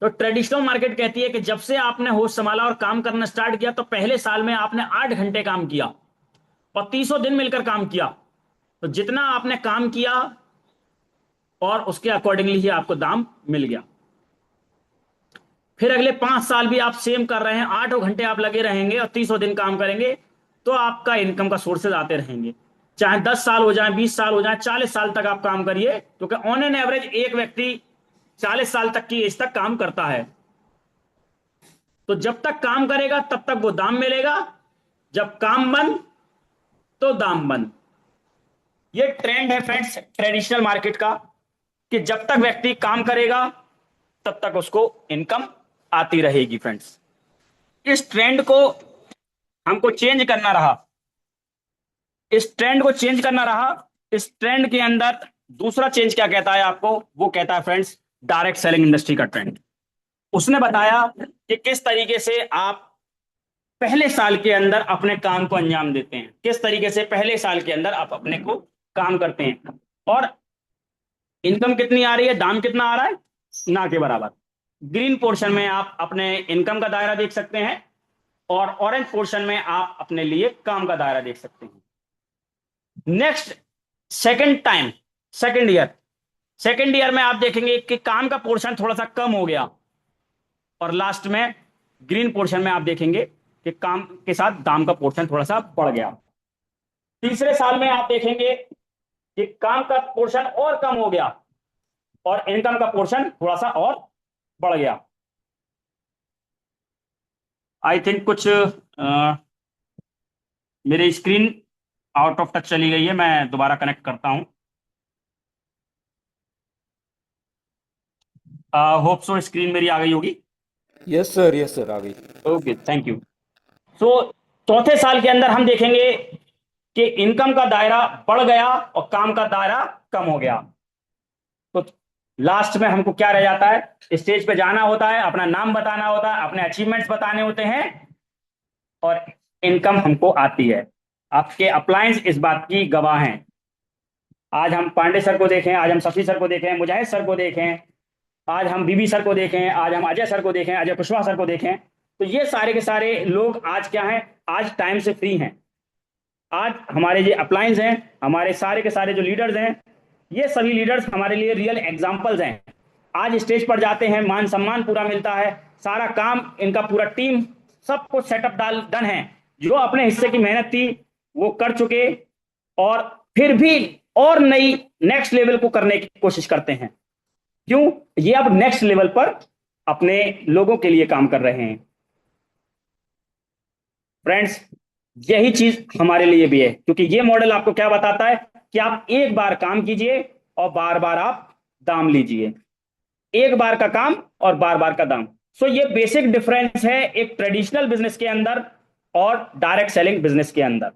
तो ट्रेडिशनल मार्केट कहती है कि जब से आपने होश संभाला और काम करना स्टार्ट किया तो पहले साल में आपने 8 घंटे काम किया और 30 दिन मिलकर काम किया। तो जितना आपने काम किया और उसके अकॉर्डिंगली ही आपको दाम मिल गया। फिर अगले 5 साल भी आप सेम कर रहे हैं, 8 घंटे आप लगे रहेंगे और 30 दिन काम करेंगे तो आपका इनकम का सोर्सेज आते रहेंगे। चाहे 10 साल हो जाए, 20 साल हो जाए, 40 साल तक आप काम करिए, क्योंकि ऑन एन एवरेज एक व्यक्ति 40 साल तक की एज तक काम करता है। तो जब तक काम करेगा तब तक वो दाम मिलेगा, जब काम बंद तो दाम बंद। ये ट्रेंड है फ्रेंड्स ट्रेडिशनल मार्केट का, कि जब तक व्यक्ति काम करेगा तब तक उसको इनकम आती रहेगी फ्रेंड्स। इस ट्रेंड को हमको चेंज करना रहा, इस ट्रेंड को चेंज करना रहा। इस ट्रेंड के अंदर दूसरा चेंज क्या कहता है आपको? वो कहता है फ्रेंड्स डायरेक्ट सेलिंग इंडस्ट्री का ट्रेंड। उसने बताया कि किस तरीके से आप पहले साल के अंदर अपने काम को अंजाम देते हैं, किस तरीके से पहले साल के अंदर आप अपने को काम करते हैं और इनकम कितनी आ रही है, दाम कितना आ रहा है, ना के बराबर। ग्रीन पोर्शन में आप अपने इनकम का दायरा देख सकते हैं और ऑरेंज पोर्शन में आप अपने लिए काम का दायरा देख सकते हैं। नेक्स्ट सेकेंड ईयर में आप देखेंगे कि काम का पोर्शन थोड़ा सा कम हो गया और लास्ट में ग्रीन पोर्शन में आप देखेंगे कि काम के साथ दाम का पोर्शन थोड़ा सा बढ़ गया। तीसरे साल में आप देखेंगे कि काम का पोर्शन और कम हो गया और इनकम का पोर्शन थोड़ा सा और बढ़ गया। आई थिंक कुछ मेरी स्क्रीन आउट ऑफ टच चली गई है, मैं दोबारा कनेक्ट करता हूं। होप सो स्क्रीन मेरी आ गई होगी। यस सर आ गई। Okay, thank you. सो चौथे साल के अंदर हम देखेंगे कि इनकम का दायरा बढ़ गया और काम का दायरा कम हो गया। तो लास्ट में हमको क्या रह जाता है? स्टेज पे जाना होता है, अपना नाम बताना होता है, अपने अचीवमेंट्स बताने होते हैं और इनकम हमको आती है। आपके अप्लायंस इस बात की गवाह हैं। आज हम पांडे सर को देखें, आज हम शफी सर को देखें, मुजाहिद सर को देखें, आज हम बीबी सर को देखें, आज हम अजय सर को देखें, अजय कुशवाहा सर को देखें, तो ये सारे के सारे लोग आज क्या हैं? आज टाइम से फ्री हैं। आज हमारे जो अप्लायंस हैं, हमारे सारे के सारे जो लीडर्स हैं, ये सभी लीडर्स हमारे लिए रियल एग्जाम्पल्स हैं। आज स्टेज पर जाते हैं, मान सम्मान पूरा मिलता है, सारा काम इनका पूरा टीम सब कुछ सेटअप डन है। जो अपने हिस्से की मेहनत थी वो कर चुके और फिर भी और नई नेक्स्ट लेवल को करने की कोशिश करते हैं। क्यों? ये अब नेक्स्ट लेवल पर अपने लोगों के लिए काम कर रहे हैं। फ्रेंड्स, यही चीज हमारे लिए भी है, क्योंकि ये मॉडल आपको क्या बताता है कि आप एक बार काम कीजिए और बार बार आप दाम लीजिए। एक बार का काम और बार बार का दाम। सो ये बेसिक डिफरेंस है एक ट्रेडिशनल बिजनेस के अंदर और डायरेक्ट सेलिंग बिजनेस के अंदर।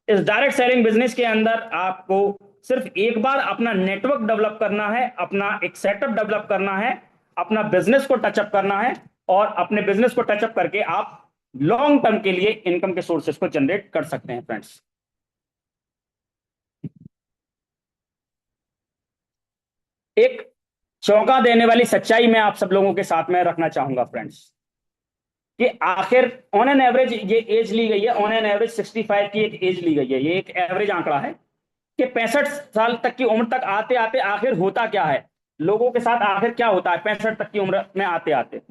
इस डायरेक्ट सेलिंग बिजनेस के अंदर आपको सिर्फ एक बार अपना नेटवर्क डेवलप करना है, अपना एक सेटअप डेवलप करना है, अपना बिजनेस को टचअप करना है और अपने बिजनेस को टचअप करके आप लॉन्ग टर्म के लिए इनकम के सोर्सेस को जनरेट कर सकते हैं फ्रेंड्स। एक चौंका देने वाली सच्चाई मैं आप सब लोगों के साथ में रखना चाहूंगा फ्रेंड्स, कि आखिर ऑन एन एवरेज ये एज ली गई है, ऑन एन एवरेज 65 की एक एज ली गई है। ये एक एवरेज आंकड़ा है कि 65 साल तक की उम्र तक आते आते आखिर होता क्या है लोगों के साथ, आखिर क्या होता है 65 तक की उम्र में आते आते।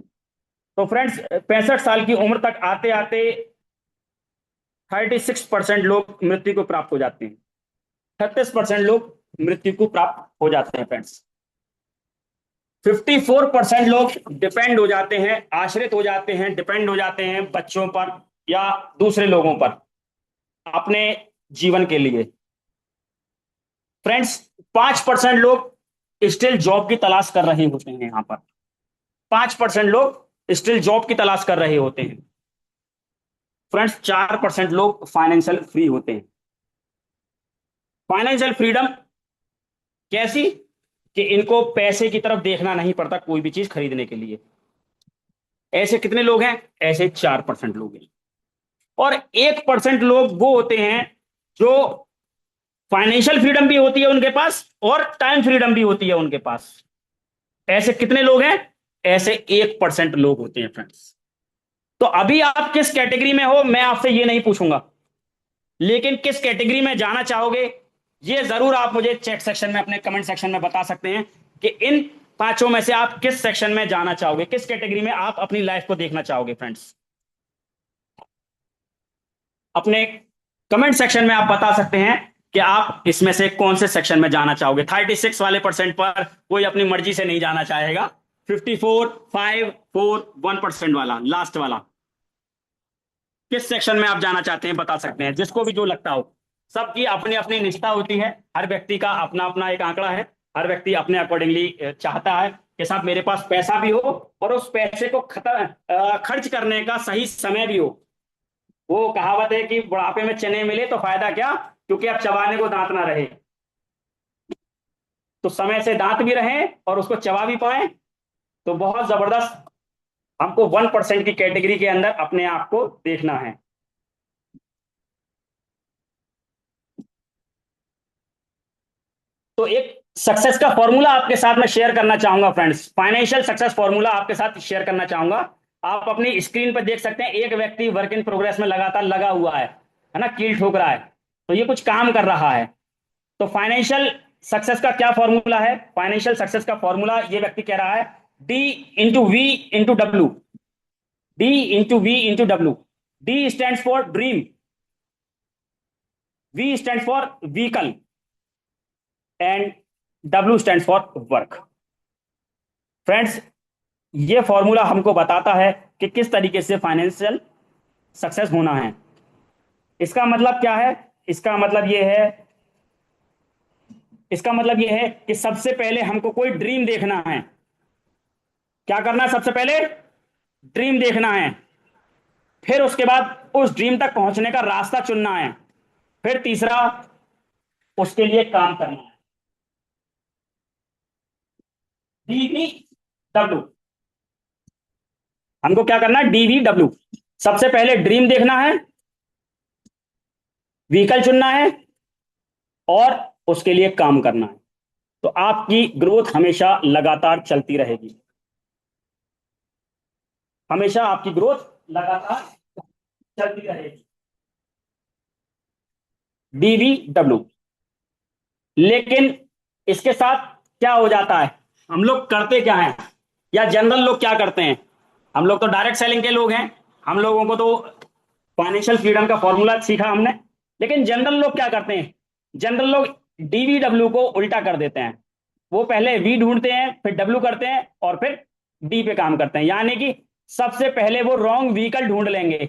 तो फ्रेंड्स 65 साल की उम्र तक आते आते 36% लोग मृत्यु को प्राप्त हो जाते हैं। 36% लोग मृत्यु को प्राप्त हो जाते हैं फ्रेंड्स। 54% लोग डिपेंड हो जाते हैं, आश्रित हो जाते हैं, डिपेंड हो जाते हैं बच्चों पर या दूसरे लोगों पर अपने जीवन के लिए। फ्रेंड्स 5% लोग स्टिल जॉब की तलाश कर रहे होते हैं। यहां पर 5% लोग स्टिल जॉब की तलाश कर रहे होते हैं। फ्रेंड्स 4% लोग फाइनेंशियल फ्री होते हैं। फाइनेंशियल फ्रीडम कैसी? कि इनको पैसे की तरफ देखना नहीं पड़ता कोई भी चीज खरीदने के लिए। ऐसे कितने लोग हैं? ऐसे 4% लोग हैं। और 1% लोग वो होते हैं जो फाइनेंशियल फ्रीडम भी होती है उनके पास और टाइम फ्रीडम भी होती है उनके पास। ऐसे कितने लोग हैं? ऐसे 1% लोग होते हैं फ्रेंड्स। तो अभी आप किस कैटेगरी में हो मैं आपसे ये नहीं पूछूंगा, लेकिन किस कैटेगरी में जाना चाहोगे ये जरूर आप मुझे चैट सेक्शन में, अपने कमेंट सेक्शन में बता सकते हैं कि इन पांचों में से आप किस सेक्शन में जाना चाहोगे, किस कैटेगरी में आप अपनी लाइफ को देखना चाहोगे फ्रेंड्स। अपने कमेंट सेक्शन में आप बता सकते हैं कि आप इसमें से कौन से सेक्शन में जाना चाहोगे। 36 वाले परसेंट पर कोई अपनी मर्जी से नहीं जाना चाहेगा। 54, 5, 4, 1% वाला, लास्ट वाला, किस सेक्शन में आप जाना चाहते हैं बता सकते हैं, जिसको भी जो लगता हो। सबकी अपनी अपनी निष्ठा होती है, हर व्यक्ति का अपना अपना एक आंकड़ा है। हर व्यक्ति अपने अकॉर्डिंगली चाहता है कि साहब मेरे पास पैसा भी हो और उस पैसे को खर्च करने का सही समय भी हो। वो कहावत है कि बुढ़ापे में चने मिले तो फायदा क्या, क्योंकि अब चबाने को दांत ना रहे। तो समय से दांत भी रहे और उसको चबा भी पाए। तो बहुत जबरदस्त हमको 1% की कैटेगरी के अंदर अपने आप को देखना है। तो एक सक्सेस का फॉर्मूला आपके साथ में शेयर करना चाहूंगा फ्रेंड्स। फाइनेंशियल सक्सेस फॉर्मूला आपके साथ शेयर करना चाहूंगा। आप अपनी स्क्रीन पर देख सकते हैं एक व्यक्ति वर्क इन प्रोग्रेस में लगातार लगा हुआ है ना, कील ठोक रहा है। तो ये कुछ काम कर रहा है। तो फाइनेंशियल सक्सेस का क्या फॉर्मूला है? फाइनेंशियल सक्सेस का फॉर्मूला ये व्यक्ति कह रहा है D into V into W. D into V into W. D stand for dream, V stand for vehicle and W stand for work. Friends ये फॉर्मूला हमको बताता है कि किस तरीके से फाइनेंशियल सक्सेस होना है। इसका मतलब क्या है? इसका मतलब ये है, इसका मतलब ये है कि सबसे पहले हमको कोई ड्रीम देखना है। क्या करना है? सबसे पहले ड्रीम देखना है। फिर उसके बाद उस ड्रीम तक पहुंचने का रास्ता चुनना है। फिर तीसरा, उसके लिए काम करना है। DVW, हमको क्या करना है? DVW। सबसे पहले ड्रीम देखना है, व्हीकल चुनना है और उसके लिए काम करना है। तो आपकी ग्रोथ हमेशा लगातार चलती रहेगी। हमेशा आपकी ग्रोथ लगातार चलती रहेगी। DVW। लेकिन इसके साथ क्या हो जाता है? हम लोग करते क्या हैं, या जनरल लोग क्या करते हैं? हम लोग तो डायरेक्ट सेलिंग के लोग हैं, हम लोगों को तो फाइनेंशियल फ्रीडम का फॉर्मूला सीखा हमने। लेकिन जनरल लोग क्या करते हैं? जनरल लोग DVW को उल्टा कर देते हैं। वो पहले वी ढूंढते हैं, फिर डब्ल्यू करते हैं और फिर डी पे काम करते हैं। यानी कि सबसे पहले वो रॉन्ग व्हीकल ढूंढ लेंगे,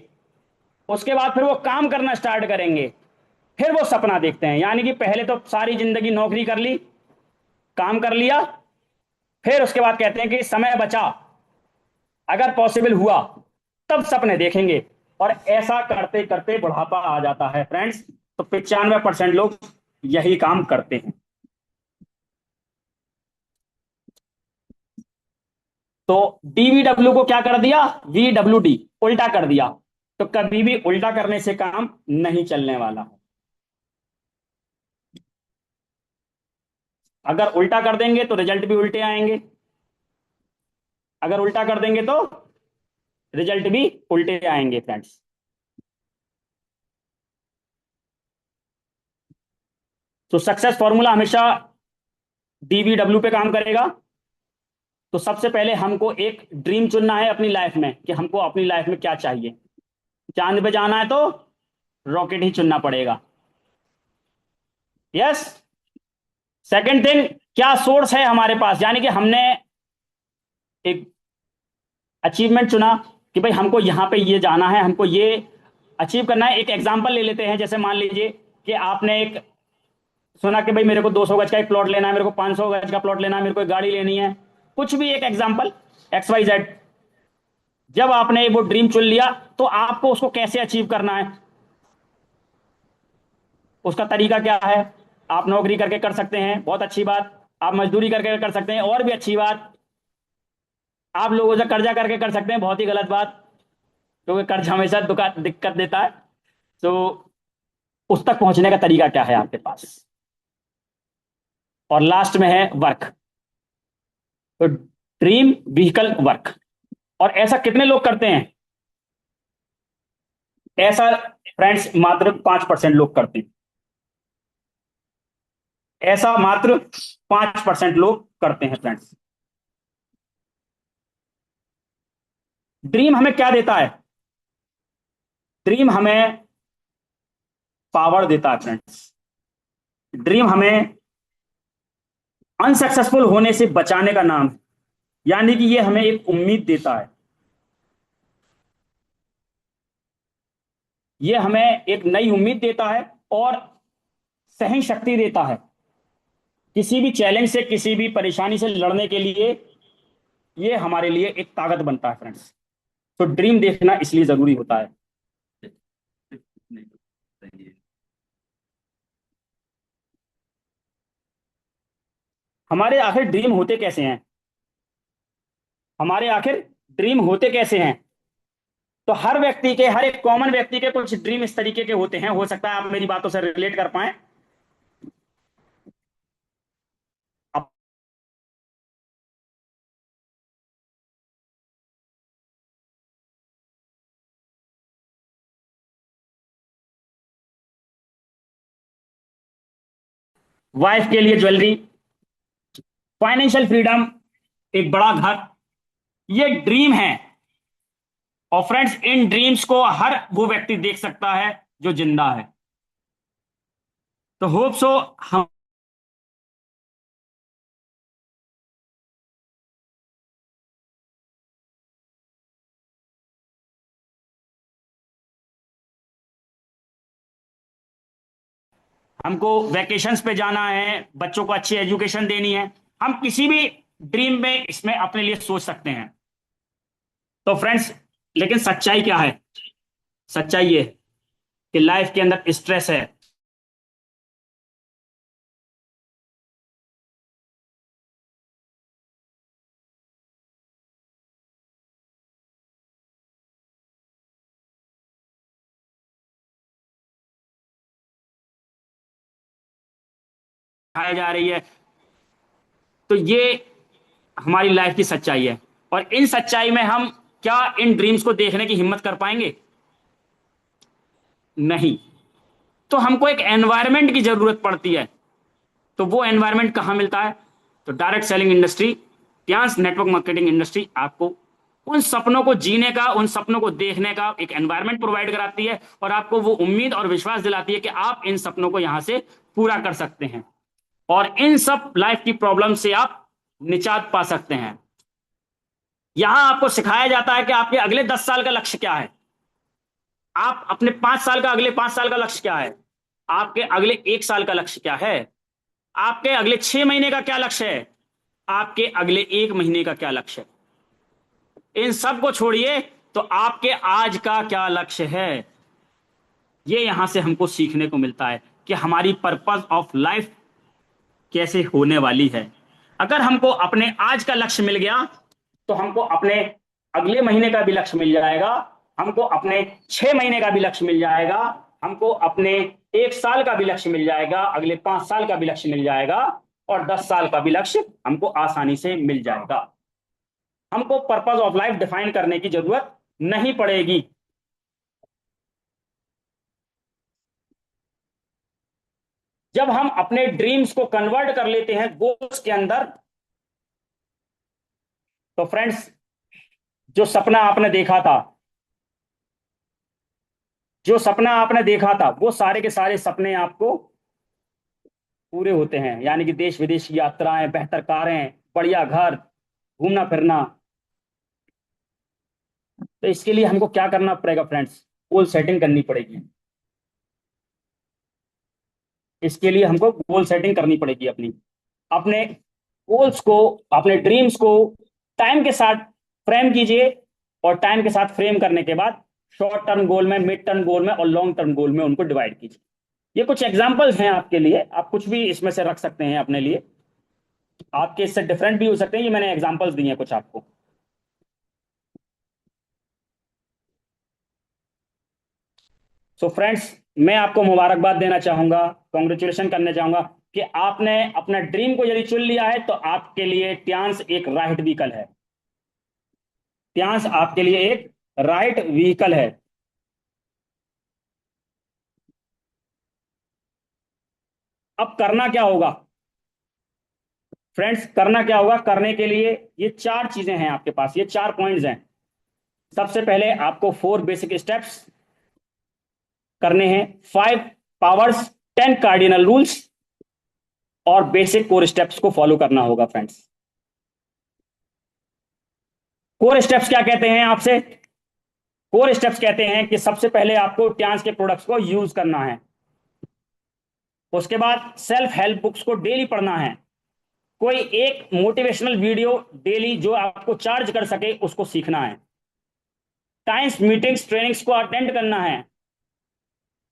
उसके बाद फिर वो काम करना स्टार्ट करेंगे, फिर वो सपना देखते हैं। यानी कि पहले तो सारी जिंदगी नौकरी कर ली, काम कर लिया, फिर उसके बाद कहते हैं कि समय बचा, अगर पॉसिबल हुआ तब सपने देखेंगे। और ऐसा करते करते बुढ़ापा आ जाता है फ्रेंड्स। तो 95% लोग यही काम करते हैं। तो DVW को क्या कर दिया? VWD, उल्टा कर दिया। तो कभी भी उल्टा करने से काम नहीं चलने वाला है। अगर उल्टा कर देंगे तो रिजल्ट भी उल्टे आएंगे, अगर उल्टा कर देंगे तो रिजल्ट भी उल्टे आएंगे फ्रेंड्स। तो सक्सेस फॉर्मूला हमेशा DVW पे काम करेगा। तो सबसे पहले हमको एक ड्रीम चुनना है अपनी लाइफ में कि हमको अपनी लाइफ में क्या चाहिए। चांद पे जाना है तो रॉकेट ही चुनना पड़ेगा। यस। सेकंड थिंग, क्या सोर्स है हमारे पास, यानी कि हमने एक अचीवमेंट चुना कि भाई हमको यहां पे ये जाना है, हमको ये अचीव करना है। एक एग्जांपल ले लेते हैं, जैसे मान लीजिए कि आपने एक सुना कि भाई मेरे को 200 गज का एक प्लॉट लेना है, मेरे को 500 गज का प्लॉट लेना है, मेरे को एक गाड़ी लेनी है, कुछ भी एक एग्जांपल एक्स वाई जेड। जब आपने वो ड्रीम चुन लिया तो आपको उसको कैसे अचीव करना है, उसका तरीका क्या है। आप नौकरी करके कर सकते हैं, बहुत अच्छी बात। आप मजदूरी करके कर सकते हैं, और भी अच्छी बात। आप लोगों से कर्जा करके कर सकते हैं, बहुत ही गलत बात, क्योंकि कर्ज हमेशा दिक्कत देता है। तो उस तक पहुंचने का तरीका क्या है आपके पास। और लास्ट में है वर्क। तो ड्रीम व्हीकल वर्क। और ऐसा कितने लोग करते हैं? ऐसा फ्रेंड्स मात्र 5% लोग करते हैं। ऐसा मात्र 5% लोग करते हैं फ्रेंड्स। ड्रीम हमें क्या देता है? ड्रीम हमें पावर देता है फ्रेंड्स। ड्रीम हमें अनसक्सेसफुल होने से बचाने का नाम है, यानी कि ये हमें एक उम्मीद देता है। ये हमें एक नई उम्मीद देता है और सहन शक्ति देता है। किसी भी चैलेंज से, किसी भी परेशानी से लड़ने के लिए ये हमारे लिए एक ताकत बनता है फ्रेंड्स। तो ड्रीम देखना इसलिए जरूरी होता है। हमारे आखिर ड्रीम होते कैसे हैं? हमारे आखिर ड्रीम होते कैसे हैं? तो हर व्यक्ति के, हर एक कॉमन व्यक्ति के कुछ ड्रीम इस तरीके के होते हैं। हो सकता है आप मेरी बातों से रिलेट कर पाए। अब वाइफ के लिए ज्वेलरी, फाइनेंशियल फ्रीडम, एक बड़ा घर, ये ड्रीम है। और फ्रेंड्स, इन ड्रीम्स को हर वो व्यक्ति देख सकता है जो जिंदा है। तो होप सो हम हमको वैकेशंस पे जाना है, बच्चों को अच्छी एजुकेशन देनी है, हम किसी भी ड्रीम में इसमें अपने लिए सोच सकते हैं। तो फ्रेंड्स, लेकिन सच्चाई क्या है? सच्चाई ये कि लाइफ के अंदर स्ट्रेस है। खाया जा रही है। तो ये हमारी लाइफ की सच्चाई है। और इन सच्चाई में हम क्या इन ड्रीम्स को देखने की हिम्मत कर पाएंगे? नहीं। तो हमको एक एनवायरनमेंट की जरूरत पड़ती है। तो वो एनवायरनमेंट कहाँ मिलता है? तो direct selling industry, trans network marketing industry आपको उन सपनों को जीने का, उन सपनों को देखने का एक एनवायरनमेंट प्रोवाइड कराती है, और आपको वो उम्मीद और विश्वास दिलाती है कि आप इन सपनों को यहां से पूरा कर सकते हैं, और इन सब लाइफ की प्रॉब्लम से आप निजात पा सकते हैं। यहां आपको सिखाया जाता है कि आपके अगले 10 साल का लक्ष्य क्या है, आप अपने 5 साल का, अगले 5 साल का लक्ष्य क्या है, आपके अगले 1 साल का लक्ष्य क्या है, आपके अगले 6 महीने का क्या लक्ष्य है, आपके अगले 1 महीने का क्या लक्ष्य है। इन सब को छोड़िए, तो आपके आज का क्या लक्ष्य है, ये यहां से हमको सीखने को मिलता है कि हमारी पर्पस ऑफ लाइफ कैसे होने वाली है। अगर हमको अपने आज का लक्ष्य मिल गया, तो हमको अपने अगले महीने का भी लक्ष्य मिल जाएगा, हमको अपने 6 महीने का भी लक्ष्य मिल जाएगा, हमको अपने 1 साल का भी लक्ष्य मिल जाएगा, अगले 5 साल का भी लक्ष्य मिल जाएगा, और 10 साल का भी लक्ष्य हमको आसानी से मिल जाएगा। हमको पर्पस ऑफ लाइफ डिफाइन करने की जरूरत नहीं पड़ेगी। जब हम अपने ड्रीम्स को कन्वर्ट कर लेते हैं गोल्स के अंदर, तो फ्रेंड्स, जो सपना आपने देखा था, जो सपना आपने देखा था, वो सारे के सारे सपने आपको पूरे होते हैं। यानी कि देश विदेश की यात्राएं, बेहतर कारें, बढ़िया घर, घूमना फिरना। तो इसके लिए हमको क्या करना पड़ेगा फ्रेंड्स? गोल सेटिंग करनी पड़ेगी। इसके लिए हमको गोल सेटिंग करनी पड़ेगी अपनी। अपने गोल्स को, अपने ड्रीम्स को टाइम के साथ फ्रेम कीजिए, और टाइम के साथ फ्रेम करने के बाद शॉर्ट टर्म गोल में, मिड टर्म गोल में और लॉन्ग टर्म गोल में उनको डिवाइड कीजिए। ये कुछ एग्जांपल्स हैं आपके लिए, आप कुछ भी इसमें से रख सकते हैं अपने लिए, आपके इससे डिफरेंट भी हो सकते हैं। ये मैंने एग्जांपल्स दिए हैं कुछ आपको। सो फ्रेंड्स, मैं आपको मुबारकबाद देना चाहूंगा, कॉन्ग्रेचुलेशन करना चाहूंगा कि आपने अपना ड्रीम को यदि चुन लिया है, तो आपके लिए ट्यांस एक राइट व्हीकल है। ट्यांस आपके लिए एक राइट व्हीकल है। अब करना क्या होगा फ्रेंड्स? करना क्या होगा? करने के लिए ये चार चीजें हैं आपके पास, ये चार पॉइंट्स हैं। सबसे पहले आपको 4 बेसिक स्टेप्स करने हैं, 5 पावर्स, 10 कार्डिनल रूल्स और बेसिक कोर स्टेप्स को फॉलो करना होगा फ्रेंड्स। कोर स्टेप्स क्या कहते हैं आपसे? कोर स्टेप्स कहते हैं कि सबसे पहले आपको ट्यांस के प्रोडक्ट्स को यूज करना है। उसके बाद सेल्फ हेल्प बुक्स को डेली पढ़ना है। कोई एक मोटिवेशनल वीडियो डेली जो आपको चार्ज कर सके उसको सीखना है। टाइम्स मीटिंग्स, ट्रेनिंग्स को अटेंड करना है।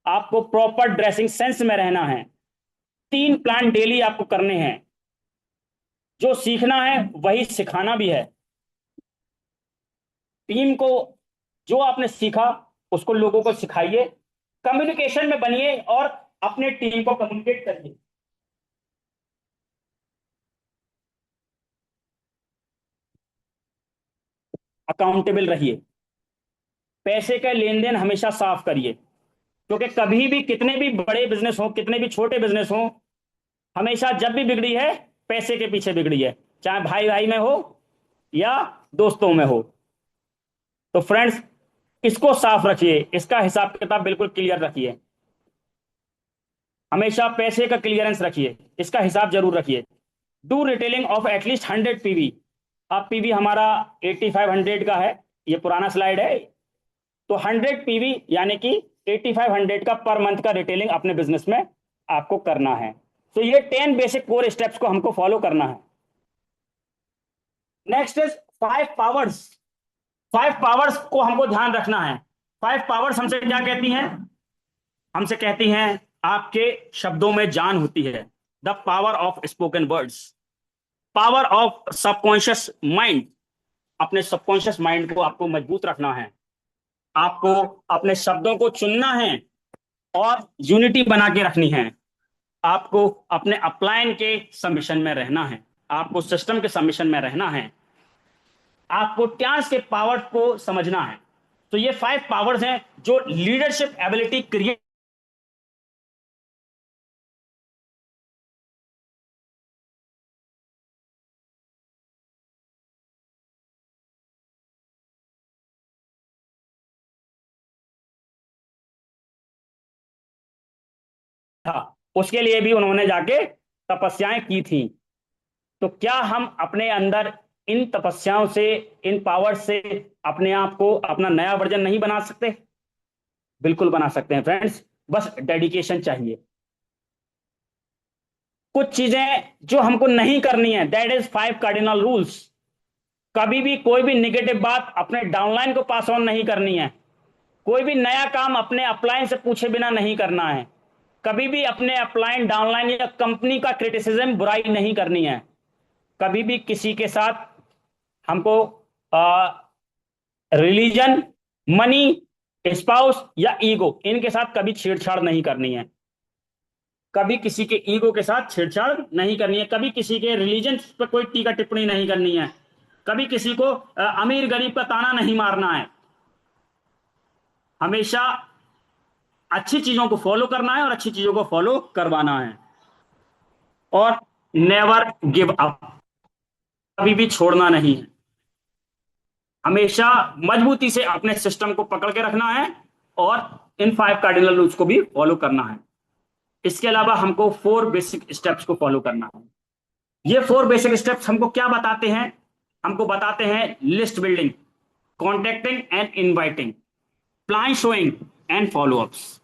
आपको प्रॉपर ड्रेसिंग सेंस में रहना है। 3 प्लान डेली आपको करने हैं। जो सीखना है वही सिखाना भी है। टीम को जो आपने सीखा उसको लोगों को सिखाइए, कम्युनिकेशन में बनिए और अपने टीम को कम्युनिकेट करिए। अकाउंटेबल रहिए। पैसे का लेन देन हमेशा साफ करिए, क्योंकि कभी भी, कितने भी बड़े बिजनेस हो, कितने भी छोटे बिजनेस हो, हमेशा जब भी बिगड़ी है, पैसे के पीछे बिगड़ी है, चाहे भाई भाई में हो या दोस्तों में हो। तो फ्रेंड्स, इसको साफ रखिए, इसका हिसाब किताब बिल्कुल क्लियर रखिए। हमेशा पैसे का क्लियरेंस रखिए, इसका हिसाब जरूर रखिए। Do retailing of at least 100 PV. अब पीवी हमारा 8500 का है, ये पुराना स्लाइड है। तो 100 पीवी यानी कि 8500 का पर मंथ का रिटेलिंग अपने बिजनेस में आपको करना है। तो ये 10 बेसिक कोर स्टेप्स को हमको फॉलो करना है। Next is 5 powers. 5 पावर्स को हमको ध्यान रखना है। 5 पावर्स हमसे क्या कहती हैं? हमसे कहती हैं आपके शब्दों में जान होती है। The power of spoken words, power of subconscious mind. अपने सबकॉन्शियस माइंड को आपको मजबूत रखना है। आपको अपने शब्दों को चुनना है और यूनिटी बना के रखनी है। आपको अपने अपलाइन के सबमिशन में रहना है। आपको सिस्टम के सबमिशन में रहना है। आपको ट्यांस के पावर को समझना है। तो ये 5 पावर्स हैं जो लीडरशिप एबिलिटी क्रिएट था, उसके लिए भी उन्होंने जाके तपस्याएं की थी। तो क्या हम अपने अंदर इन तपस्याओं से, इन पावर से अपने आप को, अपना नया वर्जन नहीं बना सकते? बिल्कुल बना सकते हैं फ्रेंड्स, बस डेडिकेशन चाहिए। कुछ चीजें जो हमको नहीं करनी है, दैट इज 5 कार्डिनल रूल्स। कभी भी कोई भी निगेटिव बात अपने डाउनलाइन को पास ऑन नहीं करनी है। कोई भी नया काम अपने अपलाइन से पूछे बिना नहीं करना है। कभी भी अपने अपलाइन, डाउनलाइन या कंपनी का क्रिटिसिज्म, बुराई नहीं करनी है। कभी भी किसी के साथ हमको रिलीजन, मनी, स्पाउस या ईगो, इनके साथ कभी छेड़छाड़ नहीं करनी है। कभी किसी के ईगो के साथ छेड़छाड़ नहीं करनी है। कभी किसी के रिलीजन पर कोई टीका टिप्पणी नहीं करनी है। कभी किसी को अमीर गरीब का ताना नहीं मारना है। हमेशा अच्छी चीजों को फॉलो करना है और अच्छी चीजों को फॉलो करवाना है। और नेवर गिव अप, कभी भी छोड़ना नहीं है। हमेशा मजबूती से अपने सिस्टम को पकड़ के रखना है और इन 5 कार्डिनल रूल्स को भी फॉलो करना है। इसके अलावा हमको 4 बेसिक स्टेप्स को फॉलो करना है। ये 4 बेसिक स्टेप्स हमको क्या बताते हैं? हमको बताते हैं list building, contacting and inviting, plan showing and follow-ups.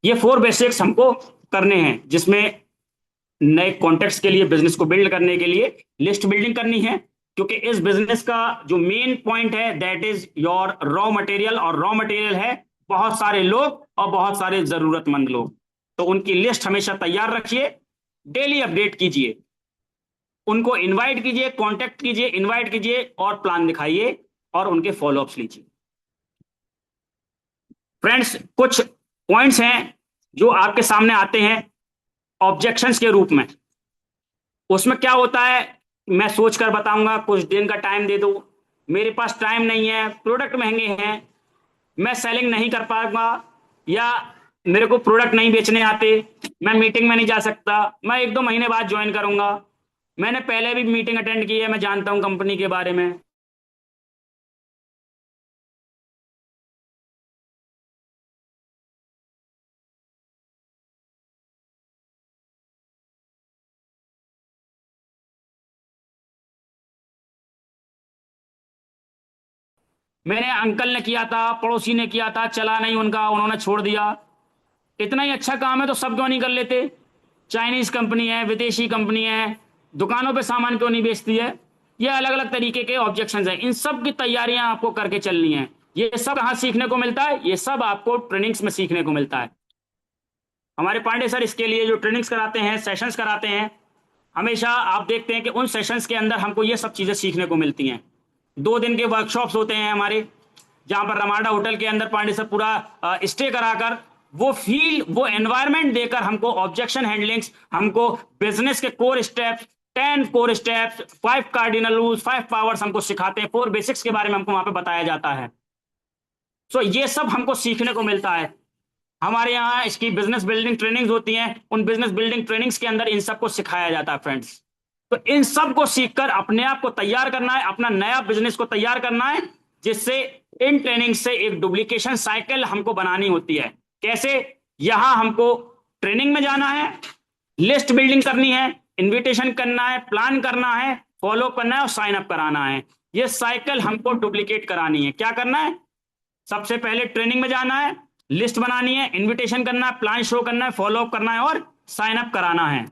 ये 4 बेसिक्स हमको करने हैं, जिसमें नए कॉन्टेक्ट्स के लिए, बिजनेस को बिल्ड करने के लिए लिस्ट बिल्डिंग करनी है, क्योंकि इस बिजनेस का जो मेन पॉइंट है that is your raw material, और रॉ मटेरियल है बहुत सारे लोग और बहुत सारे जरूरतमंद लोग। तो उनकी लिस्ट हमेशा तैयार रखिए, डेली अपडेट कीजिए, उनको इनवाइट कीजिए, कांटेक्ट कीजिए, इनवाइट कीजिए और प्लान दिखाइए और उनके फॉलोअप्स लीजिए। फ्रेंड्स, कुछ पॉइंट्स हैं जो आपके सामने आते हैं ऑब्जेक्शंस के रूप में। उसमें क्या होता है, मैं सोच कर बताऊंगा, कुछ दिन का टाइम दे दो, मेरे पास टाइम नहीं है, प्रोडक्ट महंगे हैं, मैं सेलिंग नहीं कर पाऊंगा, या मेरे को प्रोडक्ट नहीं बेचने आते, मैं मीटिंग में नहीं जा सकता, मैं 1-2 महीने बाद ज्वाइन करूंगा, मैंने पहले भी मीटिंग अटेंड की है, मैं जानता हूं कंपनी के बारे में। मेरे अंकल ने किया था, पड़ोसी ने किया था, चला नहीं उनका, उन्होंने छोड़ दिया। इतना ही अच्छा काम है तो सब क्यों नहीं कर लेते? चाइनीज कंपनी है, विदेशी कंपनी है, दुकानों पे सामान क्यों नहीं बेचती है? ये अलग अलग तरीके के ऑब्जेक्शंस हैं, इन सब की तैयारियां आपको करके चलनी है। ये सब कहाँ सीखने को मिलता है? ये सब आपको ट्रेनिंग्स में सीखने को मिलता है। हमारे पांडे सर इसके लिए जो ट्रेनिंग्स कराते हैं, सेशंस कराते हैं, हमेशा आप देखते हैं कि उन सेशंस के अंदर हमको ये सब चीजें सीखने को मिलती हैं। 2 दिन के वर्कशॉप्स होते हैं हमारे, जहां पर रमाडा होटल के अंदर पांडे सर पूरा स्टे कराकर, वो फील, वो एनवायरनमेंट देकर हमको ऑब्जेक्शन हैंडलिंग्स, हमको बिजनेस के core steps, 10 core steps, 5 cardinal rules, 5 powers हमको सिखाते हैं, 4 बेसिक्स के बारे में हमको वहां पे बताया जाता है। सो ये सब हमको सीखने को मिलता है। हमारे यहाँ इसकी बिजनेस बिल्डिंग ट्रेनिंग्स होती हैं, उन बिजनेस बिल्डिंग ट्रेनिंग्स के अंदर इन सबको सिखाया जाता है फ्रेंड्स। तो इन सब को सीखकर अपने आप को तैयार करना है, अपना नया बिजनेस को तैयार करना है, जिससे इन ट्रेनिंग से एक डुप्लीकेशन साइकिल हमको बनानी होती है। कैसे? यहां हमको ट्रेनिंग में जाना है, लिस्ट बिल्डिंग करनी है, इन्विटेशन करना है, प्लान करना है, फॉलो करना है और साइन अप कराना है। ये साइकिल हमको डुप्लीकेट करानी है। क्या करना है? सबसे पहले ट्रेनिंग में जाना है, लिस्ट बनानी है, इनविटेशन करना है, प्लान शो करना है, फॉलो अप करना है और साइन अप कराना है।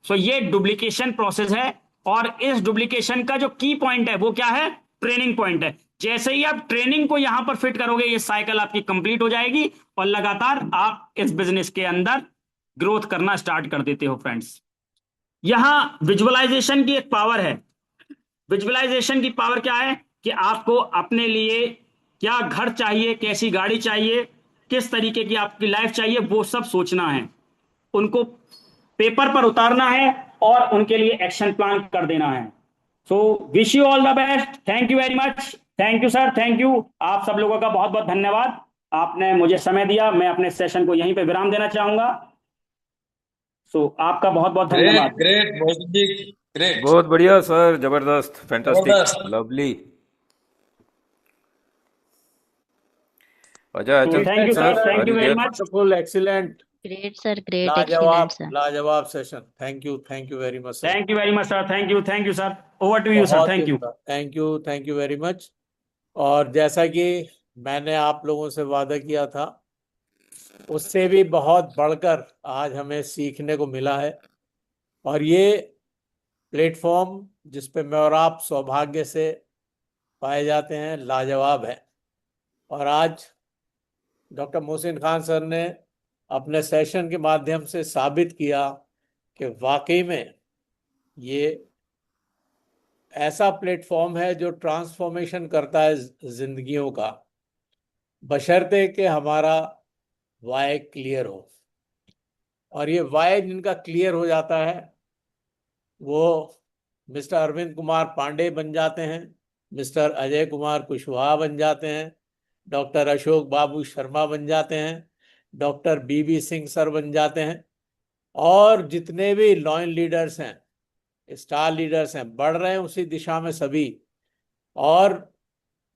सो ये डुप्लीकेशन प्रोसेस है, और इस डुप्लीकेशन का जो की पॉइंट है वो क्या है? ट्रेनिंग पॉइंट है। जैसे ही आप ट्रेनिंग को यहां पर फिट करोगे, ये साइकिल आपकी कंप्लीट हो जाएगी और लगातार आप इस बिजनेस के अंदर ग्रोथ करना स्टार्ट कर देते हो फ्रेंड्स। यहां विजुअलाइजेशन की एक पावर है। विजुअलाइजेशन की पावर क्या है? कि आपको अपने लिए क्या घर चाहिए, कैसी गाड़ी चाहिए, किस तरीके की आपकी लाइफ चाहिए, वो सब सोचना है, उनको पेपर पर उतारना है और उनके लिए एक्शन प्लान कर देना है। So wish you all the best, thank you very much, thank you sir, thank you. आप सब लोगों का बहुत बहुत धन्यवाद, आपने मुझे समय दिया। मैं अपने सेशन को यहीं पे विराम देना चाहूंगा। सो आपका बहुत बहुत ग्रेट धन्यवाद। ग्रेट मोहित जी, ग्रेट, बहुत बढ़िया सर, जबरदस्त, फैंटास्टिक, जबरदस्त। लवली। अजय, तो Achal thank you sir, sir, thank are you you very there? Much. Wonderful, excellent, Great, sir. Great, लाजवाब, excellent, sir. लाजवाब session. Thank you very much sir. Thank you very much sir, thank you sir. Over to you sir, बहुत ही thank you. अच्छा, thank you very much. और जैसा कि मैंने आप लोगों से वादा किया था, उससे भी बहुत बढ़कर आज हमें सीखने को मिला है। और ये प्लेटफॉर्म जिस पे मैं और आप सौभाग्य से पाए जाते हैं, लाजवाब है। और आज डॉक्टर मोहसिन खान सर ने अपने सेशन के माध्यम से साबित किया कि वाकई में ये ऐसा प्लेटफॉर्म है जो ट्रांसफॉर्मेशन करता है जिंदगियों का, बशर्ते कि हमारा वाई क्लियर हो। और ये वाई जिनका क्लियर हो जाता है वो मिस्टर अरविंद कुमार पांडे बन जाते हैं, मिस्टर अजय कुमार कुशवाहा बन जाते हैं, डॉक्टर अशोक बाबू शर्मा बन जाते हैं, डॉक्टर बीबी सिंह सर बन जाते हैं, और जितने भी लॉइन लीडर्स हैं, स्टार लीडर्स हैं, बढ़ रहे हैं उसी दिशा में सभी। और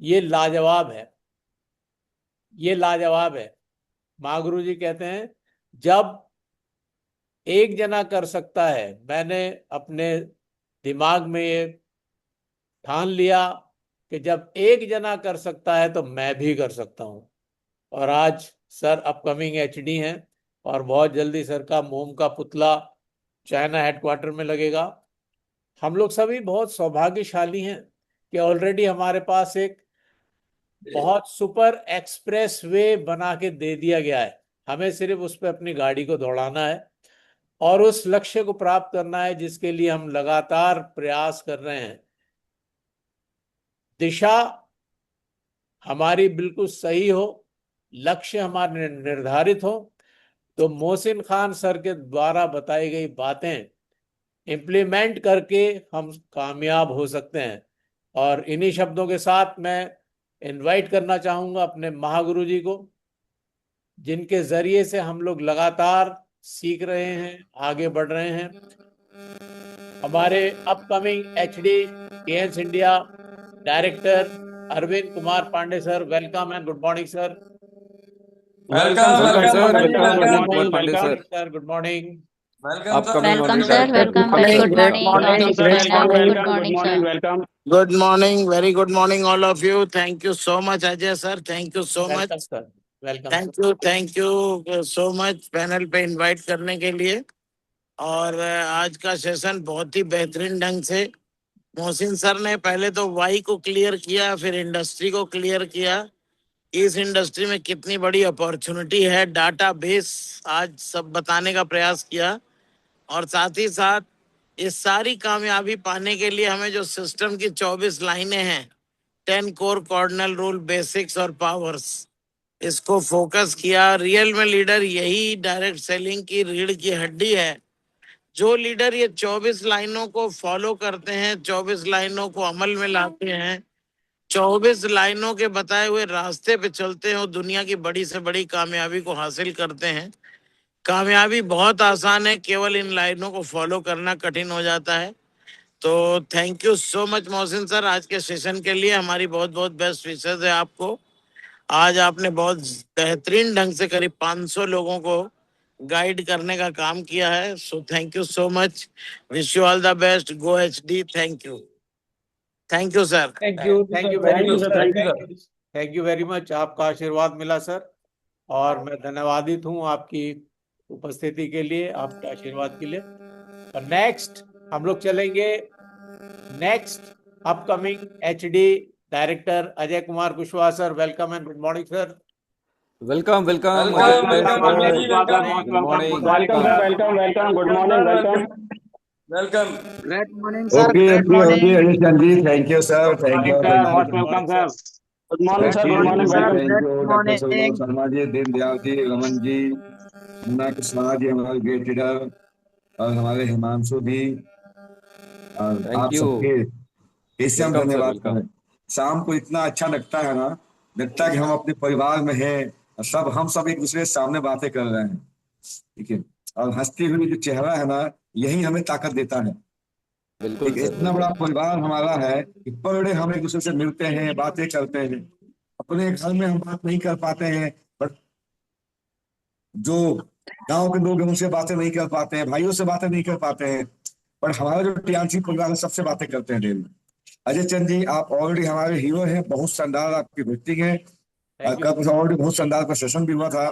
ये लाजवाब है, ये लाजवाब है। महागुरु जी कहते हैं जब एक जना कर सकता है, मैंने अपने दिमाग में ये ठान लिया कि जब एक जना कर सकता है तो मैं भी कर सकता हूं। और आज सर अपकमिंग एचडी हैं और बहुत जल्दी सर का मोम का पुतला चाइना हेडक्वार्टर में लगेगा। हम लोग सभी बहुत सौभाग्यशाली हैं कि ऑलरेडी हमारे पास एक बहुत सुपर एक्सप्रेस वे बना के दे दिया गया है। हमें सिर्फ उस पर अपनी गाड़ी को दौड़ाना है और उस लक्ष्य को प्राप्त करना है जिसके लिए हम लगातार प्रयास कर रहे हैं। दिशा हमारी बिल्कुल सही हो, लक्ष्य हमारे निर्धारित हो, तो मोहसिन खान सर के द्वारा बताई गई बातें इम्प्लीमेंट करके हम कामयाब हो सकते हैं। और इन्हीं शब्दों के साथ मैं इनवाइट करना चाहूंगा अपने महागुरु जी को, जिनके जरिए से हम लोग लगातार सीख रहे हैं, आगे बढ़ रहे हैं। हमारे अपकमिंग एचडी केएनस India director Arvind Kumar Pandey sir, welcome and good morning sir. Welcome, Welcome, sir. welcome, Welcome, welcome, Arvind Kumar Pandey, sir. Sir, good morning. welcome, sir. Upcoming Welcome, honorary sir. director. Welcome. Very good Great morning. morning, Ladies sir. and gentlemen, Welcome, good morning, good sir. morning, welcome. Good morning, very good morning, all of you. Thank you so much, Ajay sir. Thank you so much. Welcome sir, welcome Thank you so much panel पे invite करने के लिए। और आज का session बहुत ही बेहतरीन ढंग से मोहसिन सर ने पहले तो वाई को क्लियर किया, फिर इंडस्ट्री को क्लियर किया, इस इंडस्ट्री में कितनी बड़ी अपॉर्चुनिटी है, डाटा बेस आज सब बताने का प्रयास किया। और साथ ही साथ इस सारी कामयाबी पाने के लिए हमें जो सिस्टम की 24 लाइनें हैं, 10 कोर कार्डिनल रूल, बेसिक्स और पावर्स, इसको फोकस किया। रियल में लीडर यही डायरेक्ट सेलिंग की रीढ़ की हड्डी है। जो लीडर ये 24 लाइनों को फॉलो करते हैं, 24 लाइनों को अमल में लाते हैं, 24 लाइनों के बताए हुए रास्ते पे चलते हैं, वो दुनिया की बड़ी से बड़ी कामयाबी को हासिल करते हैं। कामयाबी बहुत आसान है, केवल इन लाइनों को फॉलो करना कठिन हो जाता है। तो thank you so much Mohsin sir, आज के सेशन के लिए हमारी बहुत बहुत बेस्ट विशेष है आपको। आज आपने बहुत बेहतरीन ढंग से करीब 500 लोगों को गाइड करने का काम किया है। So thank you so much, wish you all the best, go HD. Thank you sir. Thank you very Thank you, much sir. Sir, Thank you. Thank you very much. आपका आशीर्वाद मिला सर और मैं धन्यवादित हूँ आपकी उपस्थिति के लिए, आपके आशीर्वाद के लिए। और नेक्स्ट हम लोग चलेंगे next upcoming HD director Ajay Kumar Kushwaha sir, welcome and good morning sir. Welcome, welcome. Welcome, Ajay welcome, sir. Ajay ji, welcome. Good morning. Welcome, sir. Welcome. Good morning. Welcome. Welcome. Great morning, sir. Okay, Great morning. Ajay ji, thank you, sir. Thank you. Sir, Thank most you. welcome, sir. Good morning, sir. Thank Good you, morning. sir. Welcome. thank you, Good Dr. morning. Sarwan Sharma ji, Deen Dayal ji, Raman ji, Munna Krishna ji, हमारे great leader, और हमारे हिमांशु भी, और Thank आप you. सबके इससे हम Welcome, sir. धन्यवाद Welcome. करें। शाम को इतना अच्छा लगता है ना, लगता है कि हम अपने परिवार में हैं और हम सब एक दूसरे के सामने बातें कर रहे हैं, ठीक है। और हंसती हुई जो चेहरा है ना, यही हमें ताकत देता है। बिल्कुल एक सर, इतना बड़ा परिवार हमारा है कि पर डे हम एक दूसरे से मिलते हैं, बातें करते हैं। अपने घर में हम बात नहीं कर पाते हैं, बट जो गांव के लोग हैं उनसे बातें नहीं कर पाते हैं, भाइयों से बातें नहीं कर पाते हैं, पर हमारा जो टियाची परिवार है सबसे बातें करते हैं डेली। अजय चंद जी, आप ऑलरेडी हमारे हीरो हैं, बहुत शानदार आपकी होस्टिंग है। Thank you. कल ऑलरेडी बहुत शानदार का सेशन भी हुआ था।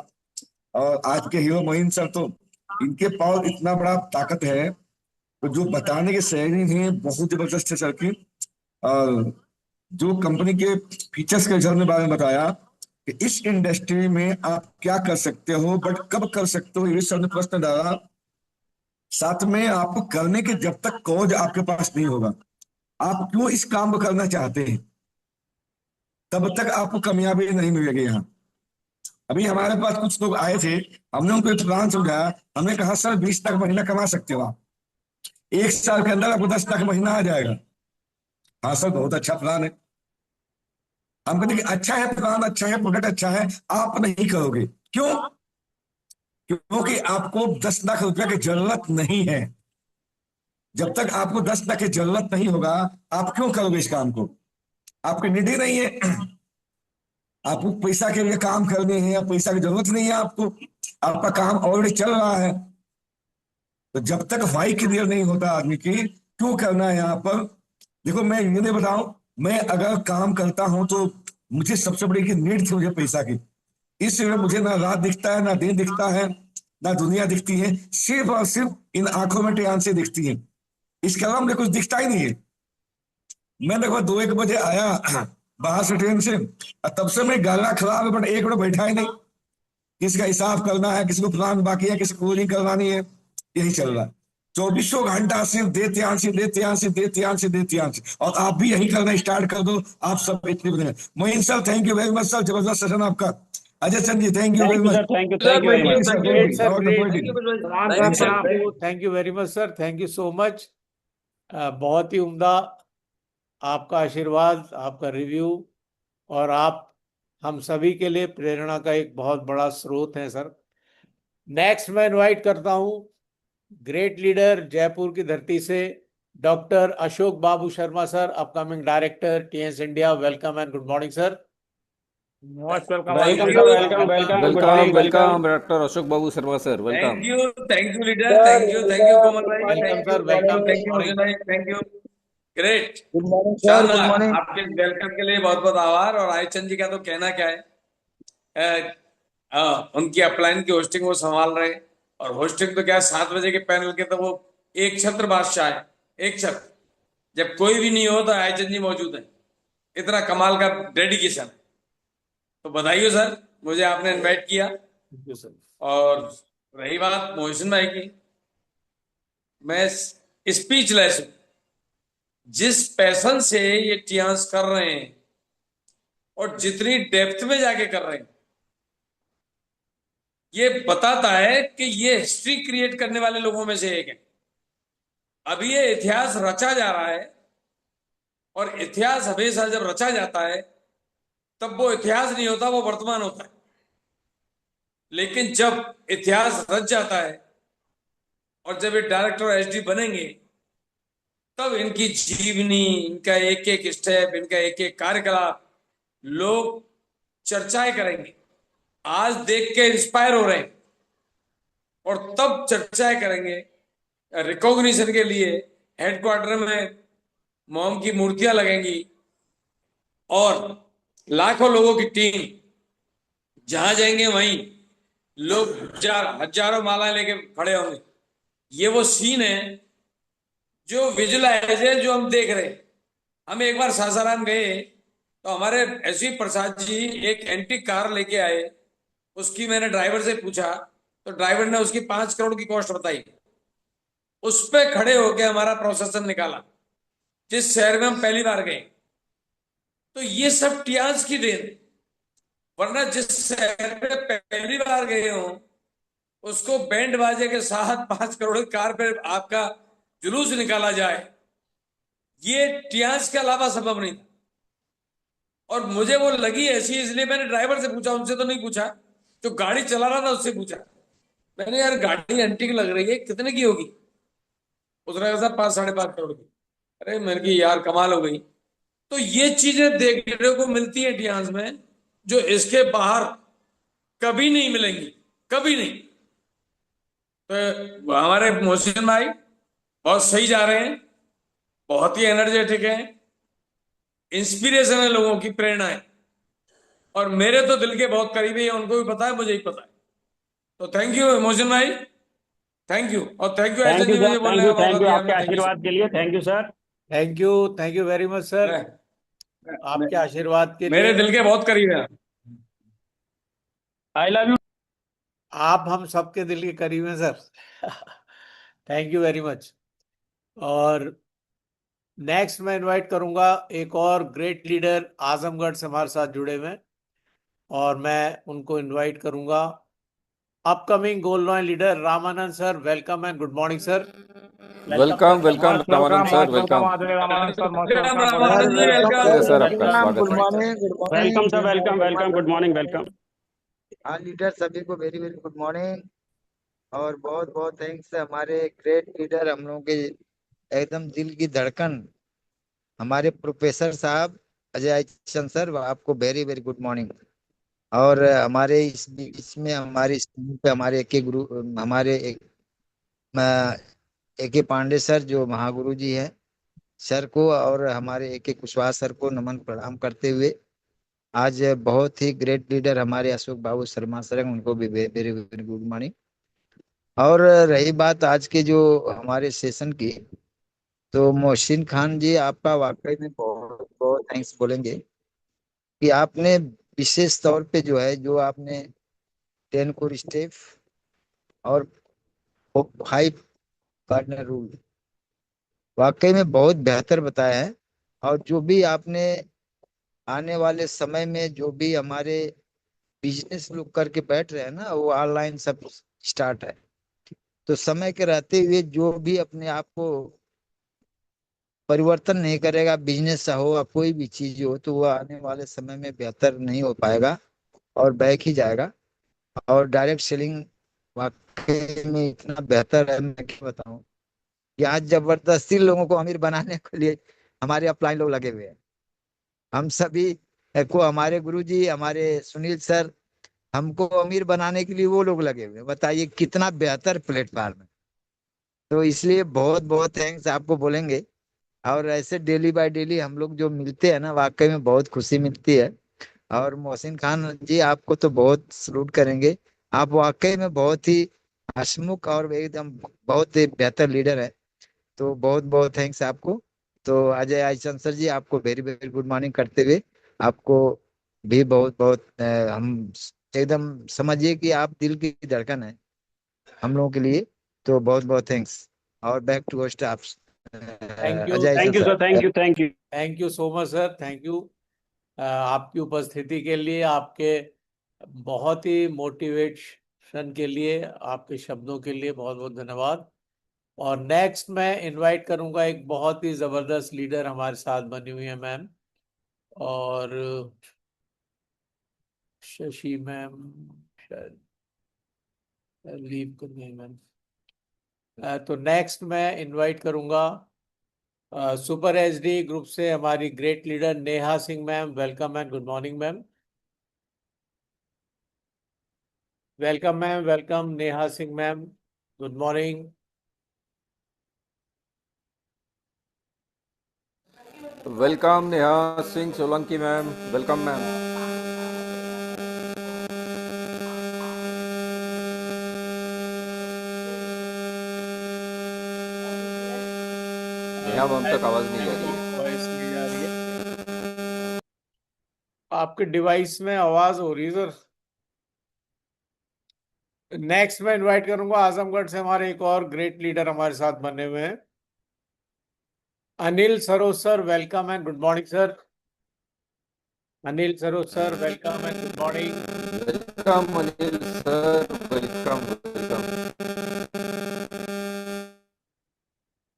और आज के हीरो मोहिन सर, तो इनके पास इतना बड़ा ताकत है, तो जो बताने की शैली है बहुत जबरदस्त है सर की। और जो कंपनी के फीचर्स के रिजल्ट में बारे में बताया कि इस इंडस्ट्री में आप क्या कर सकते हो, बट कब कर सकते हो, ये सर ने प्रश्न डाला। साथ में आपको करने के जब तक कॉज आपके पास नहीं होगा, आप क्यों इस काम को करना चाहते हैं, तब तक आपको कामयाबी नहीं मिलेगी। यहाँ अभी हमारे पास कुछ लोग आए थे, हमने उनको एक प्लान समझाया। हमने कहा सर 20 लाख महीना कमा सकते हो आप, 1 साल के अंदर आपको 10 लाख महीना आ जाएगा। हाँ सर, बहुत अच्छा प्लान है। हम कहते कि अच्छा है प्लान, अच्छा है, प्रोडक्ट अच्छा है, आप नहीं करोगे क्यों? क्योंकि आपको 10 लाख रुपया की जरूरत नहीं है। जब तक आपको 10 लाख की जरूरत नहीं होगा, आप क्यों करोगे इस काम को? आपकी नीड ही नहीं है, आपको पैसा के लिए काम करने हैं या पैसा की जरूरत नहीं है आपको, आपका काम ऑलरेडी चल रहा है। तो जब तक वाई क्लियर नहीं होता आदमी की, क्यों करना है यहाँ पर। देखो मैं ये नहीं बताऊं, मैं अगर काम करता हूं तो मुझे सबसे बड़ी नीड थी मुझे पैसा की, इसलिए मुझे ना रात दिखता है ना दिन दिखता है ना दुनिया दिखती है, सिर्फ और सिर्फ इन आंखों में आंखें दिखती है, इसके अलावा मुझे कुछ दिखता ही नहीं है। मैं लगभग 2-1 बजे आया बाहर से ट्रेन से, और तब से मैं गला खराब है, बट एक मिनट बैठा ही नहीं। किसी का हिसाब करना है, किसी को प्लान बाकी है, किसी को कोडिंग करवानी है, यही चल रहा है। 24 घंटा सिर्फ देते और आप भी यही करना स्टार्ट कर दो। आप सब इतने बने। Moin sir thank you very much sir, जबरदस्त सेशन आपका। Ajay Chand ji thank you very much. Thank you very much. Great, sir, great. Thank you, thank you very much sir, thank you so much. बहुत ही उम्दा आपका आशीर्वाद, आपका रिव्यू, और आप हम सभी के लिए प्रेरणा का एक बहुत बड़ा स्रोत है सर। नेक्स्ट मैं इनवाइट करता हूं ग्रेट लीडर जयपुर की धरती से doctor Ashok Babu Sharma sir, upcoming director TS India. Welcome and good morning sir. Most welcome. Welcome sir, welcome welcome, good welcome morning, welcome doctor Ashok Babu Sharma sir, welcome. Thank you leader, thank you Komal bhai, welcome thank you, sir, welcome. Thank you Mohan bhai, thank you, great, good morning sir. Good शानदार। Morning. आपके welcome के लिए बहुत बहुत आभार। और आयचंद जी का तो कहना क्या है, उनकी अपलाइन की होस्टिंग वो संभाल रहे हैं, और होस्टिंग तो क्या 7 बजे के पैनल के तो वो एक छत्र बादशाह है, एक छत्र। जब कोई भी नहीं हो तो आयचंद जी मौजूद है, इतना कमाल का डेडिकेशन। तो बधाई हो सर, मुझे आपने इनवाइट किया। Thank you sir. और रही बात मोहसिन भाई की, मैं स्पीचलेस हूं। जिस पैशन से ये टियांस कर रहे हैं और जितनी डेप्थ में जाके कर रहे हैं, ये बताता है कि ये हिस्ट्री क्रिएट करने वाले लोगों में से एक है। अभी ये इतिहास रचा जा रहा है, और इतिहास हमेशा जब रचा जाता है तब वो इतिहास नहीं होता, वो वर्तमान होता है। लेकिन जब इतिहास रच जाता है और जब ये डायरेक्टर और एसडी बनेंगे, तब इनकी जीवनी, इनका एक एक स्टेप, इनका एक एक कार्यकलाप लोग चर्चाएं करेंगे। आज देख के इंस्पायर हो रहे हैं, और तब चर्चाएं करेंगे। रिकॉग्निशन के लिए हेडक्वार्टर में मोम की मूर्तियां लगेंगी, और लाखों लोगों की टीम जहां जाएंगे वहीं लोग हजारों मालाएं लेके खड़े होंगे। ये वो सीन है जो विजुलाइज है, जो हम देख रहे हैं। हम एक बार सासाराम गए तो हमारे एसवी प्रसाद जी एक एंटीक कार लेके आए। उसकी मैंने ड्राइवर से पूछा, तो ड्राइवर ने उसकी 5 करोड़ की कॉस्ट बताई। उस पे खड़े होके हमारा प्रोसेसन निकाला, जिस शहर में हम पहली बार गए। तो ये सब टियांस की देन, वरना जिस शहर में पहली बार गए हो उसको बैंड बाजे के साथ 5 करोड़ की कार पे आपका जुलूस निकाला जाए, ये टियांस के अलावा संभव नहीं था। और मुझे वो लगी ऐसी, इसलिए मैंने ड्राइवर से पूछा, उनसे तो नहीं पूछा, जो गाड़ी चला रहा था उससे पूछा। मैंने यार गाड़ी एंटीक लग रही है, कितने की होगी? उसने कहा 5-5.5 करोड़ की। अरे मेरे की यार कमाल हो गई। तो ये चीजें देखने को मिलती है टियांस में, जो इसके बाहर कभी नहीं मिलेंगी, कभी नहीं। तो हमारे मोहसिन भाई बहुत सही जा रहे हैं, बहुत ही एनर्जेटिक है, इंस्पिरेशन है, लोगों की प्रेरणा है, और मेरे तो दिल के बहुत करीबी है। उनको भी पता है, मुझे ही पता है। तो थैंक यू मोहसिन भाई, थैंक यू। और थैंक यू थैंक यू मुझे सर, बोलने का थैंक मौका यू दिया। आपके आशीर्वाद के लिए, thank you sir. Thank you very much sir, आपके आशीर्वाद के मेरे लिए। दिल के बहुत करीब है। I love you. आप हम सबके दिल के करीब हैं sir. Thank you very much. और नेक्स्ट मैं इनवाइट करूंगा एक और ग्रेट लीडर आजमगढ़ से हमारे साथ जुड़े हुए हैं, और मैं उनको इनवाइट करूंगा upcoming gold lion leader Ramanand sir. Welcome and good morning sir. Welcome welcome Ramanand sir, welcome. Ramanand ji welcome. Sir आपका स्वागत गुड है। Morning. Good morning. Welcome sir, welcome welcome, good morning, welcome. हाँ लीडर सभी को वेरी वेरी गुड मॉर्निंग, और बहुत बहुत thanks हमारे ग्रेट लीडर, हम लोगों के एकदम दिल की धड़कन, हमारे प्रोफेसर साहब अजय चंद सर, आपको वेरी वेरी गुड मॉर्निंग। और हमारे इसमें हमारे इस टीम पे हमारे एक गुरु, हमारे ए के पांडे सर जो महागुरु जी हैं, सर को और हमारे ए के कुशवाहा सर को नमन प्रणाम करते हुए, आज बहुत ही ग्रेट लीडर हमारे अशोक बाबू शर्मा सर हैं, उनको भी वेरी वेरी गुड मॉर्निंग। और रही बात आज के जो हमारे सेशन की, तो मोहसिन खान जी आपका वाकई में बहुत बहुत थैंक्स बोलेंगे कि आपने विशेष तौर पे जो है, जो आपने 10 कोर स्टेप और 5 कार्डिनल रूल वाकई में बहुत बेहतर बताया है। और जो भी आपने आने वाले समय में जो भी हमारे बिजनेस लोग करके बैठ रहे हैं ना, वो ऑनलाइन सब स्टार्ट है। तो समय के रहते हुए जो भी अपने आप को परिवर्तन नहीं करेगा, बिजनेस हो या कोई भी चीज हो, तो वह आने वाले समय में बेहतर नहीं हो पाएगा और बैक ही जाएगा। और डायरेक्ट सेलिंग वाकई में इतना बेहतर है, मैं क्या बताऊं। यहाँ जबरदस्ती लोगों को अमीर बनाने के लिए हमारे अपलाइन लोग लगे हुए हैं। हम सभी को, हमारे गुरुजी, हमारे सुनील सर, हमको अमीर बनाने के लिए वो लोग लगे हुए हैं। बताइए कितना बेहतर प्लेटफॉर्म है। तो इसलिए बहुत बहुत थैंक्स आपको बोलेंगे। और ऐसे डेली बाय डेली हम लोग जो मिलते हैं ना, वाकई में बहुत खुशी मिलती है। और मोहसिन खान जी आपको तो बहुत सलूट करेंगे। आप वाकई में बहुत ही हंसमुख और एकदम बहुत ही बेहतर लीडर है। तो बहुत बहुत थैंक्स आपको। तो अजय आइचंद सर जी, आपको वेरी वेरी गुड मॉर्निंग करते हुए, आपको भी बहुत बहुत हम एकदम समझिए कि आप दिल की धड़कन है हम लोगों के लिए। तो बहुत बहुत थैंक्स। और बैक टू होस्ट आप थैंक यू, अजय थैंक आइचंद you sir. Sir, thank you, thank you. Thank you so much sir, thank you आपकी उपस्थिति के लिए, आपके बहुत ही मोटिवेशन के लिए, आपके शब्दों के लिए बहुत बहुत धन्यवाद। और नेक्स्ट मैं इनवाइट करूंगा, एक बहुत ही जबरदस्त लीडर हमारे साथ बनी हुई है मैम, और शशि मैम शायद लीव कर गई मैम। तो नेक्स्ट मैं इनवाइट करूंगा सुपर एचडी ग्रुप से हमारी great leader Neha Singh ma'am. Welcome and good morning ma'am. Welcome ma'am, welcome Neha Singh ma'am, good morning. Welcome Neha Singh Solanki ma'am, welcome ma'am. Neha ma'am तक आवाज नहीं जा रही है। वॉइस नहीं जा रही है, आपके डिवाइस में आवाज हो रही है सर। नेक्स्ट मैं इनवाइट करूंगा आजमगढ़ से हमारे एक और ग्रेट लीडर हमारे साथ बने हुए हैं, Anil Saroj sir. Welcome and good morning sir. Anil Saroj sir, welcome and good morning. Welcome Anil sir, welcome welcome.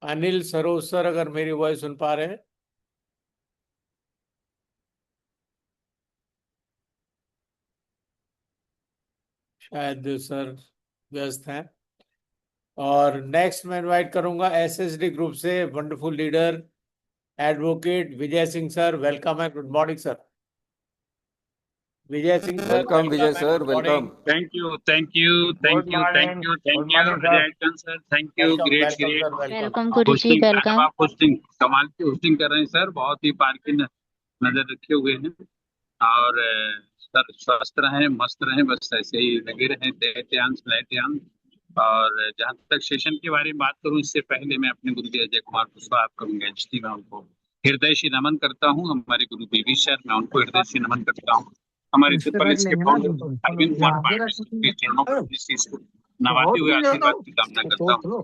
Anil Saroj sir, अगर मेरी वॉइस सुन पा रहे हैं। शायद सर व्यस्त हैं। और नेक्स्ट मैं इनवाइट करूंगा एसएसडी ग्रुप से wonderful leader advocate Vijay Singh sir. Welcome and good morning sir. Vijay Singh sir, welcome Vijay welcome and sir, good welcome. Morning. Thank you, thank you, thank good you, thank morning, you, thank good you, morning sir. Ajay Chand sir, thank you, welcome, great, welcome great sir, welcome. Welcome Guruji, hosting, madam welcome. आप hosting, कमाल की hosting कर रहे हैं sir, बहुत ही park नजर रखे हुए हैं। और सर स्वस्थ रहें, मस्त रहें, बस ऐसे ही लगे रहें, ध्यान। और जहाँ तक सेशन के बारे में बात करूँ, इससे पहले मैं अपने गुरुजी अजय कुमार कुशवाहा आपका एचटी में उनको हृदय से नमन करता हूँ। हमारे गुरु देवी सर, मैं उनको हृदय से नमन करता हूँ। हमारे ट्रिपल एस के फाउंडर अरविंद कुमार पांडे सर के चरणों पर इस चीज को नवाते हुए आशीर्वाद की कामना करता हूँ।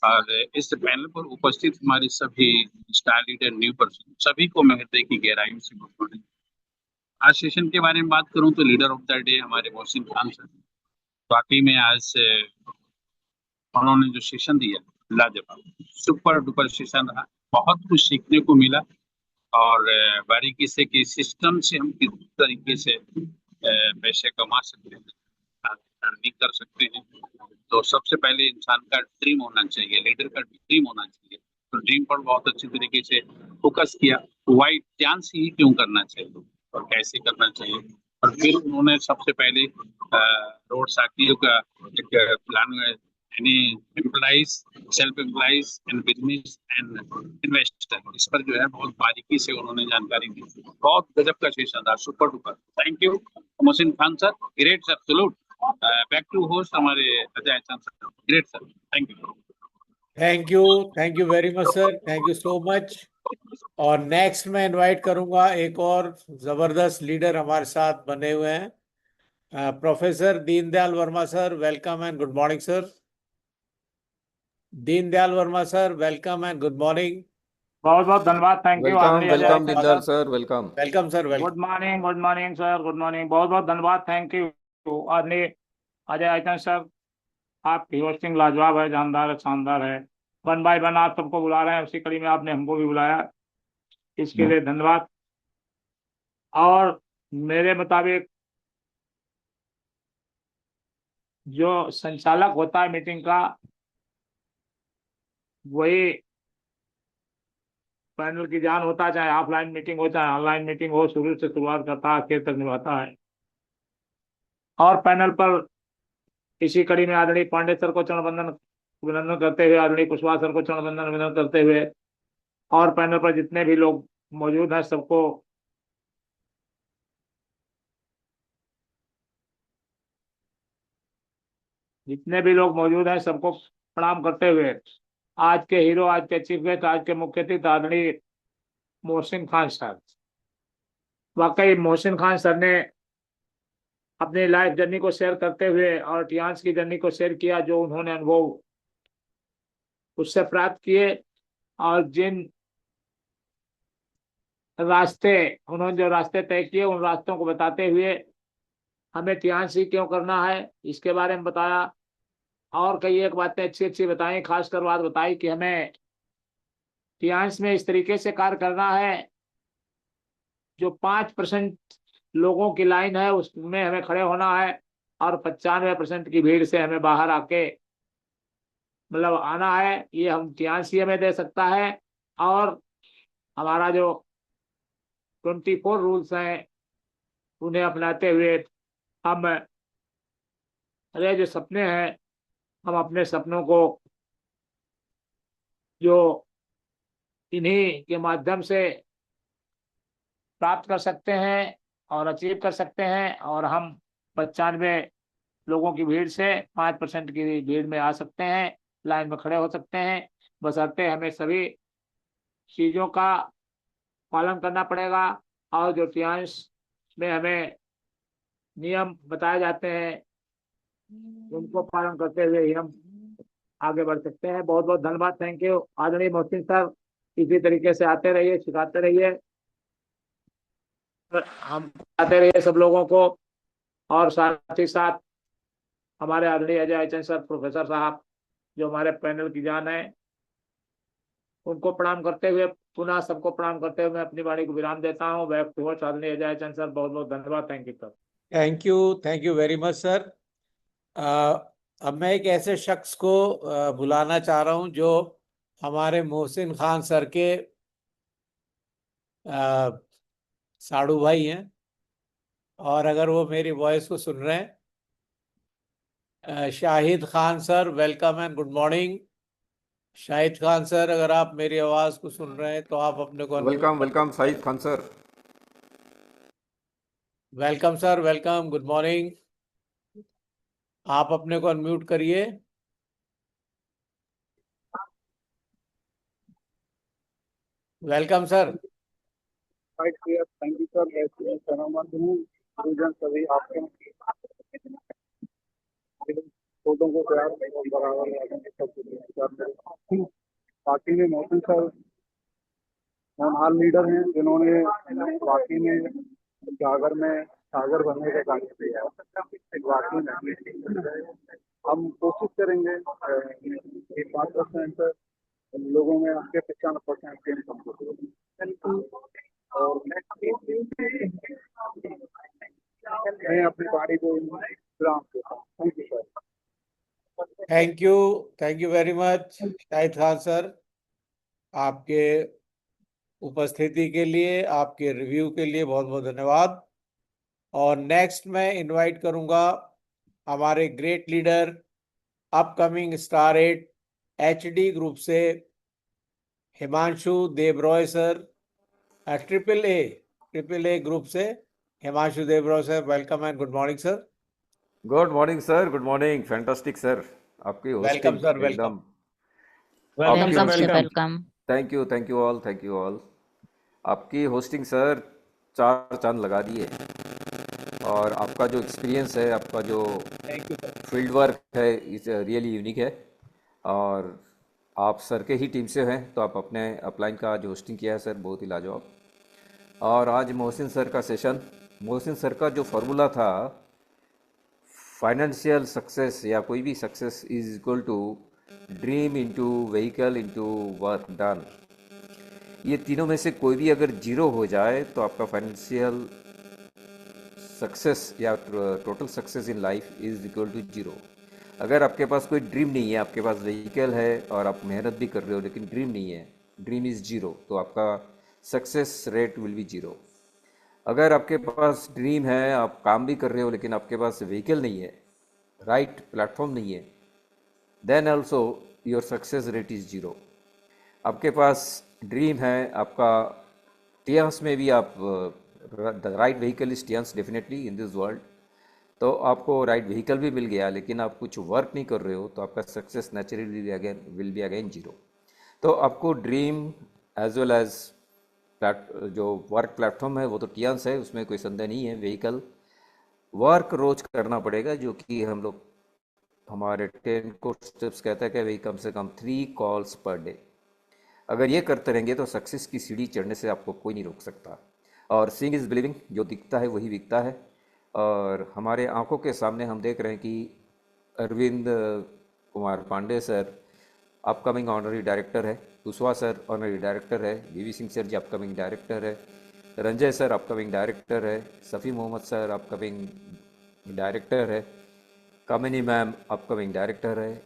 और इस पैनल पर उपस्थित हमारे सभी स्टार लीडर, न्यू पर्सन, सभी को मैं हृदय की गहराइयों से गुड मॉर्निंग। आज सेशन के बारे में बात करूं तो लीडर ऑफ द डे हमारे मोहसिन खान सर। वाकई में आज उन्होंने जो सेशन दिया, लाजवाब, सुपर डुपर सेशन रहा, बहुत कुछ सीखने को मिला। और बारीकी से कि सिस्टम से हम किस तरीके से पैसे कमा सकते हैं, अर्निंग कर सकते हैं। तो सबसे पहले इंसान का ड्रीम होना चाहिए, लीडर का ड्रीम होना चाहिए। तो ड्रीम पर बहुत अच्छी तरीके से फोकस किया। वाई चांस ही क्यों करना चाहिए और कैसे करना चाहिए, और फिर उन्होंने सबसे पहले रोड साथियों का एक प्लान यानी employees, self employees and business and investor, इस पर जो है बहुत बारीकी से उन्होंने जानकारी दी। बहुत गजब का सेशन था, super duper. Thank you Mohsin Khan sir, great sir, salute. Back to host हमारे Ajay Chand sir, great sir, thank you. Thank you very much sir, thank you so much. और नेक्स्ट मैं इनवाइट करूंगा, एक और जबरदस्त लीडर हमारे साथ बने हुए हैं, professor Deendayal Verma sir. Welcome and good morning sir. Deendayal Verma sir, welcome and good morning. बहुत बहुत धन्यवाद। थैंक यू वेलकम आदरणीय Ajay welcome Chand Deendayal sir. Sir, welcome. Welcome sir, welcome. Good morning sir, good morning. बहुत बहुत धन्यवाद। थैंक यू आदरणीय अजय चंद सर। आपकी होस्टिंग लाजवाब है, जानदार है, शानदार है। वन बाय वन आप सबको बुला रहे हैं, उसी कड़ी में आपने हमको भी बुलाया, इसके लिए धन्यवाद। और मेरे मुताबिक जो संचालक होता है मीटिंग का, वही पैनल की जान होता है, चाहे ऑफलाइन मीटिंग हो चाहे ऑनलाइन मीटिंग हो, शुरू से शुरुआत करता है, आखिर तक निभाता है। और पैनल पर इसी कड़ी में आदरणीय पांडे सर को चरणवंदन अभिनंदन करते हुए, आदरणीय कुशवाहा सर को चरणवंदन अभिनंदन करते हुए, और पैनल पर जितने भी लोग मौजूद हैं सबको प्रणाम करते हुए, आज के हीरो, आज के चीफ गेस्ट, आज के मुख्य अतिथि आदरणीय मोहसिन खान सर। वाकई मोहसिन खान सर ने अपनी लाइफ जर्नी को शेयर करते हुए और टियांस की जर्नी को शेयर किया, जो उन्होंने अनुभव उससे प्राप्त किए, और उन्होंने जो रास्ते तय किए, उन रास्तों को बताते हुए हमें टियांस ही क्यों करना है इसके बारे में बताया, और कई एक बातें अच्छी अच्छी बताई। खासकर बात बताई कि हमें टियांस में इस तरीके से कार्य करना है, जो 5% लोगों की लाइन है उसमें हमें खड़े होना है, और 95% की भीड़ से हमें बाहर आके मतलब आना है। ये हम टियांस ही हमें दे सकता है। और हमारा जो 24 रूल्स हैं उन्हें अपनाते हुए हम अरे जो सपने हैं, हम अपने सपनों को जो इन्हीं के माध्यम से प्राप्त कर सकते हैं और अचीव कर सकते हैं, और हम 95 लोगों की भीड़ से 5% की भीड़ में आ सकते हैं, लाइन में खड़े हो सकते हैं। बशर्ते हमें सभी चीजों का पालन करना पड़ेगा, और जो टियांस में हमें नियम बताए जाते हैं उनको पालन करते हुए ही हम आगे बढ़ सकते हैं। बहुत बहुत धन्यवाद। थैंक यू आदरणीय मोहसिन सर। इसी तरीके से आते रहिए, सिखाते रहिए, हम आते रहिए सब लोगों को। और साथ ही साथ हमारे आदरणीय अजय चंद सर, प्रोफेसर साहब, जो हमारे पैनल की जान है, उनको प्रणाम करते हुए, पुनः सबको प्रणाम करते हुए मैं अपनी वाणी को विराम देता हूँ। बैक टू होस्ट आदरणीय अजय चंद सर। बहुत बहुत धन्यवाद। Thank you sir. Thank you very much sir. अब मैं एक ऐसे शख्स को बुलाना चाह रहा हूं जो हमारे मोहसिन खान सर के साड़ू भाई हैं, और अगर वो मेरी वॉइस को सुन रहे हैं, Shahid Khan sir, welcome and good morning. Shahid Khan sir, अगर आप मेरी आवाज को सुन रहे हैं तो आप अपने को welcome welcome Shahid Khan sir. Welcome sir, welcome, good morning. आप अपने को अनम्यूट करिए। Welcome sir. Thank you sir. सभी आपके फोटो को तैयार बराबर पार्टी में मोहसिन सर होनहार लीडर हैं, जिन्होंने वाकई में सागर बनने का कार्य किया है। वाकई में हम कोशिश करेंगे 5% लोगों में आपके 95% और मैं अपनी पार्टी को विराम देता हूँ। Thank you sir. Thank you very much Shahid Khan sir. आपके उपस्थिति के लिए, आपके रिव्यू के लिए बहुत बहुत धन्यवाद। और नेक्स्ट मैं इनवाइट करूंगा हमारे great leader, upcoming star 8 HD group से Himanshu Debroy sir, triple A group से Himanshu Debroy sir, welcome and good morning sir. Good morning sir, good morning, fantastic sir. आपकी वेलकम होस्टिंग सर, वेलकम। एकदम। वेलकम आपकी sir, welcome sir, hosting, welcome. Welcome. Thank you all. आपकी hosting sir 4 चांद लगा दिए। और आपका जो एक्सपीरियंस है, आपका जो thank you sir. Field work है, इज रियली यूनिक है। और आप सर के ही टीम से हैं, तो आप अपने अपलाइन का जो होस्टिंग किया है सर, बहुत ही लाजवाब। और आज मोहसिन सर का सेशन, मोहसिन सर का जो फार्मूला था, फाइनेंशियल सक्सेस या कोई भी success is equal to dream into vehicle into work done. ये तीनों में से कोई भी अगर जीरो हो जाए तो आपका फाइनेंशियल सक्सेस या total success in life is equal to zero. अगर आपके पास कोई ड्रीम नहीं है, आपके पास व्हीकल है और आप मेहनत भी कर रहे हो लेकिन ड्रीम नहीं है, ड्रीम इज़ जीरो, तो आपका success rate will be zero. अगर आपके पास ड्रीम है, आप काम भी कर रहे हो लेकिन आपके पास व्हीकल नहीं है, राइट प्लेटफॉर्म नहीं है, then also your success rate is zero. आपके पास ड्रीम है, आपका टियांस में भी आप the right vehicle is Tiens definitely in this world, तो आपको राइट व्हीकल भी मिल गया लेकिन आप कुछ वर्क नहीं कर रहे हो, तो आपका success naturally again will be again zero. तो आपको ड्रीम एज वेल एज जो वर्क प्लेटफॉर्म है वो तो टियांस है, उसमें कोई संदेह नहीं है। व्हीकल वर्क रोज करना पड़ेगा, जो कि हम लोग हमारे 10 कोर्स स्टेप्स कहता है कि भाई कम से कम 3 कॉल्स पर डे। अगर ये करते रहेंगे तो सक्सेस की सीढ़ी चढ़ने से आपको कोई नहीं रोक सकता। और सीइंग इज़ बिलीविंग, जो दिखता है वही बिकता है। और हमारे आंखों के सामने हम देख रहे हैं कि Arvind Kumar Pandey sir upcoming honorary director है, कुशवाहा सर ऑनरी डायरेक्टर है, V V Singh sir ji upcoming director है, रंजय सर अपकमिंग डायरेक्टर है, Safi Mohammad sir upcoming director है, कामिनी मैम अपकमिंग डायरेक्टर है,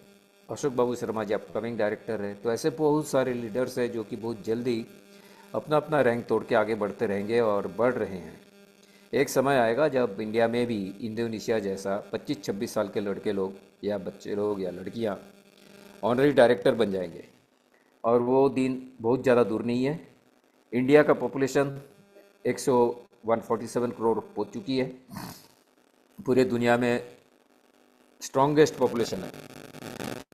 अशोक बाबू शर्मा जी अपकमिंग डायरेक्टर है। तो ऐसे बहुत सारे लीडर्स हैं जो कि बहुत जल्दी अपना अपना रैंक तोड़ के आगे बढ़ते रहेंगे और बढ़ रहे हैं। एक समय आएगा जब इंडिया में भी इंडोनेशिया जैसा 25-26 साल के लड़के लोग या बच्चे लोग या लड़कियां ऑनरी डायरेक्टर बन जाएंगे, और वो दिन बहुत ज़्यादा दूर नहीं है। इंडिया का पॉपुलेशन 147 करोड़ पहुंच चुकी है, पूरे दुनिया में स्ट्रॉन्गेस्ट पॉपुलेशन है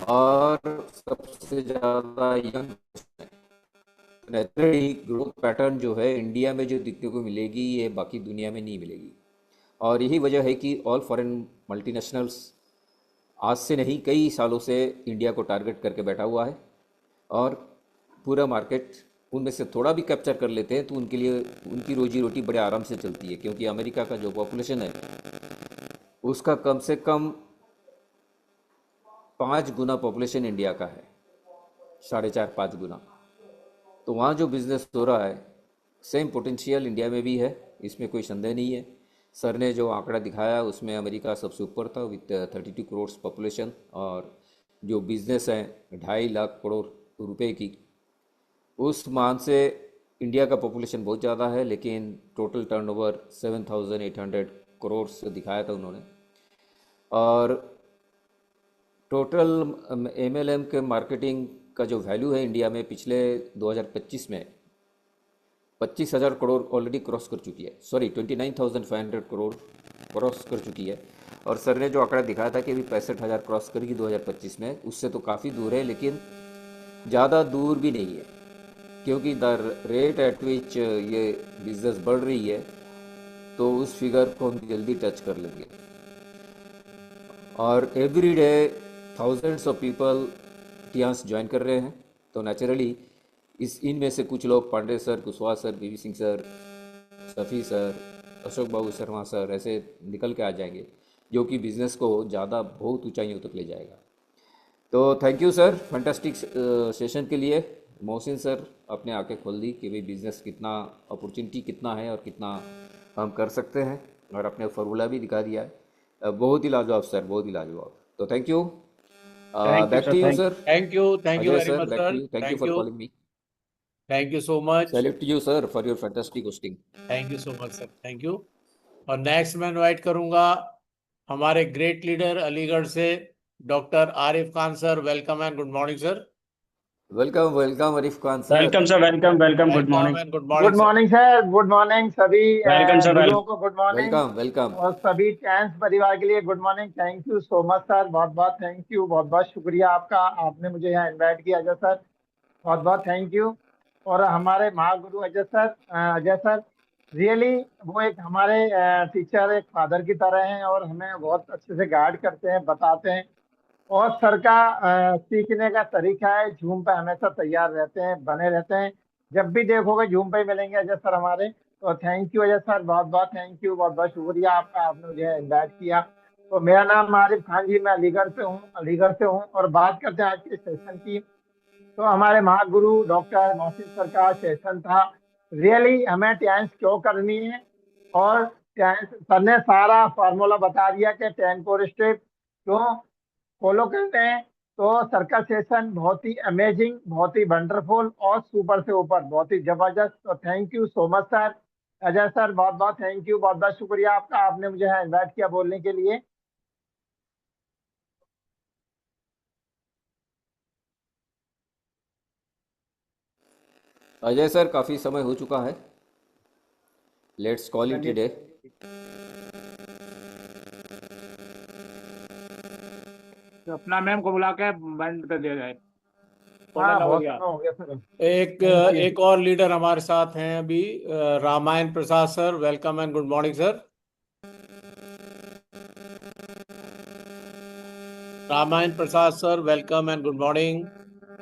और सबसे ज़्यादा यंग है। नेचुरली ग्रोथ पैटर्न जो है इंडिया में जो दिखने को मिलेगी, ये बाकी दुनिया में नहीं मिलेगी। और यही वजह है कि ऑल फॉरेन मल्टीनेशनल्स आज से नहीं कई सालों से इंडिया को टारगेट करके बैठा हुआ है, और पूरा मार्केट उनमें से थोड़ा भी कैप्चर कर लेते हैं तो उनके लिए उनकी रोजी रोटी बड़े आराम से चलती है, क्योंकि अमेरिका का जो पॉपुलेशन है उसका कम से कम 5 गुना पॉपुलेशन इंडिया का है, 4.5-5 गुना। तो वहाँ जो बिज़नेस हो रहा है, सेम पोटेंशियल इंडिया में भी है, इसमें कोई संदेह नहीं है। सर ने जो आंकड़ा दिखाया उसमें अमेरिका सबसे ऊपर था विथ 32 करोड़ पॉपुलेशन, और जो बिज़नेस है 2.5 लाख करोड़ रुपए की, उस मान से इंडिया का पॉपुलेशन बहुत ज़्यादा है, लेकिन टोटल टर्नओवर 7,800 करोड़ से दिखाया था उन्होंने। और टोटल MLM के मार्केटिंग का जो वैल्यू है इंडिया में पिछले 2025 में 25,000 करोड़ ऑलरेडी क्रॉस कर चुकी है, सॉरी 29,500 करोड़ क्रॉस कर चुकी है। और सर ने जो आंकड़ा दिखाया था कि अभी 65,000 क्रॉस करेगी 2025 में, उससे तो काफ़ी दूर है, लेकिन ज़्यादा दूर भी नहीं है, क्योंकि द रेट एट विच ये बिजनेस बढ़ रही है तो उस फिगर को हम जल्दी टच कर लेंगे। और every day thousands of people Tiens join कर रहे हैं, तो नेचुरली इनमें से कुछ लोग Pandey sir, Kushwaha sir, VV Singh sir, Safi sir, Ashok Babu Sharma sir ऐसे निकल के आ जाएंगे, जो कि बिज़नेस को ज़्यादा बहुत ऊंचाइयों तक ले जाएगा। तो thank you sir fantastic session के लिए। मोहसिन सर अपने आंखें खोल दी कि भाई बिज़नेस कितना, अपॉर्चुनिटी कितना है और कितना हम कर सकते हैं, और अपने फार्मूला भी दिखा दिया है। बहुत ही लाजवाब सर, बहुत ही लाजवाब। तो thank you, back to you sir. Thank you Ajay very sir, much back to sir, you, thank you thank for you. Calling me. Thank you so much. Salute to you, sir, for your fantastic hosting. Thank you so much sir, thank you. और next मैं invite करूंगा हमारे great leader Aligarh से doctor Arif Khan sir. Welcome and good morning sir. Welcome, welcome, Arif Khan, sir. Welcome sir, welcome welcome, good morning. And good good morning sir. Morning sir, good morning सभी welcome sir, गुरुओं को good morning Welcome, welcome. और सभी chance परिवार के लिए good morning. Thank you so much sir, बहुत बहुत थैंक यू, बहुत बहुत शुक्रिया आपका, आपने मुझे यहाँ इनवाइट किया अजय सर, बहुत बहुत थैंक यू। और हमारे महागुरु अजय सर रियली वो एक हमारे टीचर, एक फादर की तरह हैं और हमें बहुत अच्छे से गाइड करते हैं, बताते हैं। और सर का सीखने का तरीका है, जूम पे हमेशा तैयार रहते हैं, बने रहते हैं। जब भी देखोगे जूम पे ही मिलेंगे अजय सर हमारे। तो थैंक यू अजय सर, बहुत बहुत थैंक यू, बहुत बहुत शुक्रिया आपका, आपने मुझे इनवाइट किया। तो मेरा नाम आरिफ खान जी, मैं अलीगढ़ से हूँ। और बात करते हैं आज के सेशन की। तो हमारे महागुरु डॉक्टर मोहसिन सर का सेशन था। रियली हमें टेंस क्यों करनी है, और टेंस सर ने सारा फार्मूला बता दिया कि 10 कोर स्टेप क्यों फॉलो करते हैं। तो सर का सेशन बहुत ही अमेजिंग, बहुत ही वंडरफुल और सुपर से ऊपर, बहुत ही जबरदस्त। तो thank you so much sir. Ajay sir बहुत बहुत थैंक यू, बहुत बहुत शुक्रिया आपका, आपने मुझे यहाँ इन्वाइट किया बोलने के लिए। अजय सर, काफ़ी समय हो चुका है। Let's call it day. तो अपना मैम को बुला के बंद कर दिया जाए। हाँ हो बहुत गया। समय हो गया सर। एक और लीडर हमारे साथ हैं अभी, Ramayan Prasad sir. Welcome and good morning sir. Ramayan Prasad sir, welcome and good morning.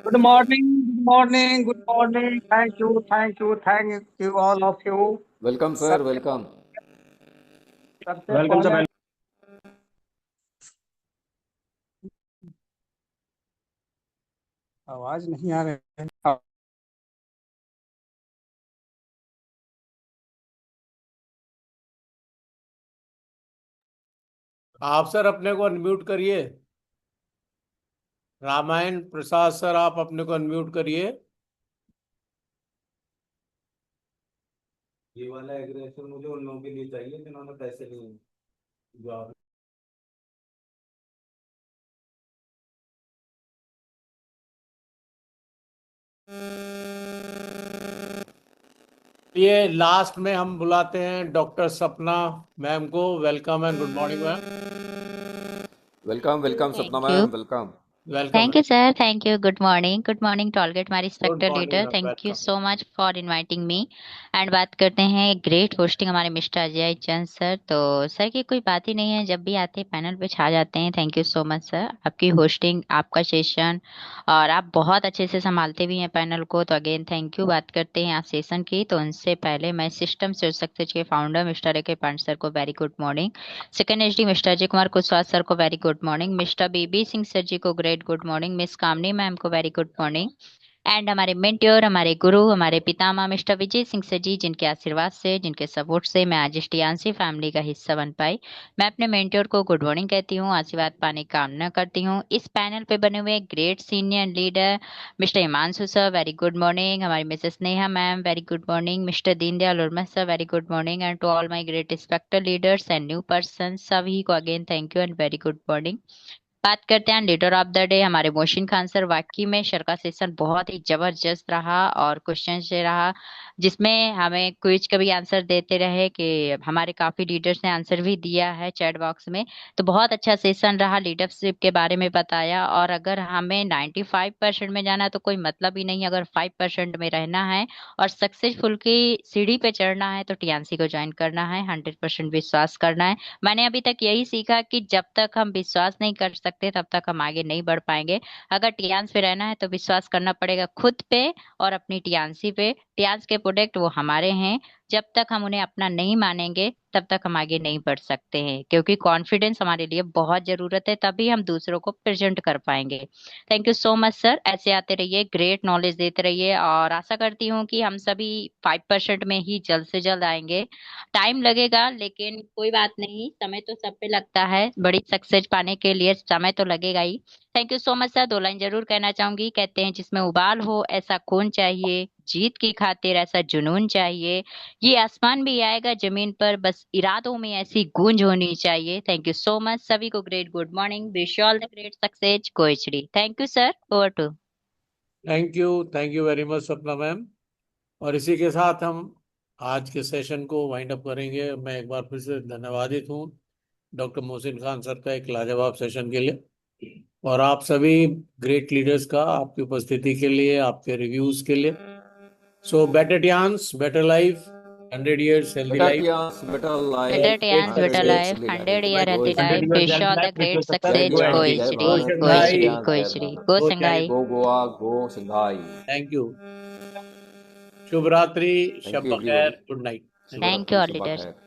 Good morning, good morning, good morning. Thank you, thank you, thank you all of you. Welcome sir, welcome. सबसे welcome sir, पहले आवाज नहीं आ रही है। आप sir अपने को unmute करिए। रामायण प्रसाद सर, आप अपने को अनम्यूट करिए। ये वाला एग्रेशन मुझे उन लोगों के लिए चाहिए जिन्होंने पैसे लिए हैं। जो आप ये लास्ट में हम बुलाते हैं डॉक्टर सपना मैम को। Welcome and good morning ma'am. Welcome, welcome सपना Thank you. Ma'am, welcome. Welcome Thank you, sir. Thank you. Good morning. Good morning to all get my good respected morning leader. Ma'am, Thank you welcome. so much for inviting me. And बात करते हैं great hosting हमारे mister Ajay Chand sir. तो sir की कोई बात ही नहीं है, जब भी आते हैं पैनल पे छा जाते हैं। Thank you so much sir, आपकी होस्टिंग, आपका सेशन, और आप बहुत अच्छे से संभालते भी हैं पैनल को। तो अगेन थैंक यू। बात करते हैं आज सेशन की, तो उनसे पहले मैं सिस्टम सक्सेस के founder mister AK. Pandey sir को very good morning. Second HD mister Ajay Kumar Kushwaha sir को very good morning. Mister BB Singh sir ji को great good morning. Miss Kamini ma'am को वेरी गुड मॉर्निंग। एंड हमारे मेंटोर, हमारे गुरु, हमारे पितामह मिस्टर विजय सिंह सर जी, जिनके आशीर्वाद से, जिनके सपोर्ट से मैं आज इस टीआनसी फैमिली का हिस्सा बन पाई। मैं अपने मेंटोर को गुड मॉर्निंग कहती हूँ, आशीर्वाद पाने की कामना करती हूँ। इस पैनल पे बने हुए great senior leader mister Himanshu sir, very good morning. हमारी Mrs Neha ma'am, very good morning. Mister Deendayal Verma sir, very good morning. And to all my great respected leaders and new person, सभी को again thank you and very good morning. बात करते हैं leader of the day हमारे Mohsin Khan sir. वाकई में sir का session बहुत ही जबरदस्त रहा और क्वेश्चन से रहा, जिसमें हमें क्विज का भी आंसर देते रहे कि हमारे काफी लीडर्स ने आंसर भी दिया है चैट बॉक्स में। तो बहुत अच्छा सेशन रहा, लीडरशिप के बारे में बताया। और अगर हमें 95% में जाना तो कोई मतलब ही नहीं, अगर 5% में रहना है और सक्सेसफुल की सीढ़ी पे चढ़ना है तो टीआनसी को ज्वाइन करना है, 100% विश्वास करना है। मैंने अभी तक यही सीखा कि जब तक हम विश्वास नहीं कर सकते तब तक हम आगे नहीं बढ़ पाएंगे। अगर टीआंस पे रहना है तो विश्वास करना पड़ेगा खुद पे और अपनी टीआंसी पे। टीआंस के प्रोडक्ट वो हमारे हैं, जब तक हम उन्हें अपना नहीं मानेंगे तब तक हम आगे नहीं बढ़ सकते हैं, क्योंकि कॉन्फिडेंस हमारे लिए बहुत जरूरत है, तभी हम दूसरों को प्रेजेंट कर पाएंगे। Thank you so much sir, ऐसे आते रहिए, ग्रेट नॉलेज देते रहिए, और आशा करती हूँ कि हम सभी 5% में ही जल्द से जल्द आएंगे। टाइम लगेगा लेकिन कोई बात नहीं, समय तो सब पे लगता है, बड़ी सक्सेस पाने के लिए समय तो लगेगा ही। Thank you so much sir. 2 line जरूर कहना चाहूंगी, कहते हैं जिसमें उबाल हो ऐसा खून चाहिए, जीत की खातिर ऐसा जुनून चाहिए। ये आसमान भी आएगा जमीन पर, बस इरादों में ऐसी गूंज होनी चाहिए। थैंक यू सो मच सभी को। Great good morning, wish all the great success कोचड़ी। Thank you sir, over to. Thank you very much Sapna ma'am. और इसी के साथ हम आज के सेशन को वाइंड अप करेंगे। मैं एक बार फिर से धन्यवादित हूँ डॉक्टर मोहसिन खान सर का एक लाजवाब सेशन के लिए, और आप सभी ग्रेट लीडर्स का आपकी उपस्थिति के लिए, आपके रिव्यूज के लिए। So better Tiens better life, 100 years healthy better life. Tians, better life, Better Tians, 100 better years life, healthy 100 year life. healthy Jai life. Hind. Wish all the great जय success. जवान, Koi जय Shri, Bharat, Koi जय Shri, Hind, Koi जय Shri. Bharat. Go Go Sanghai. China. Go Goa, go Shanghai. Thank you. शुभ रात्रि, thank शब you बखैर, everybody. Good night. Thank you शुभ all रात्रि, शुभ leaders. खैर।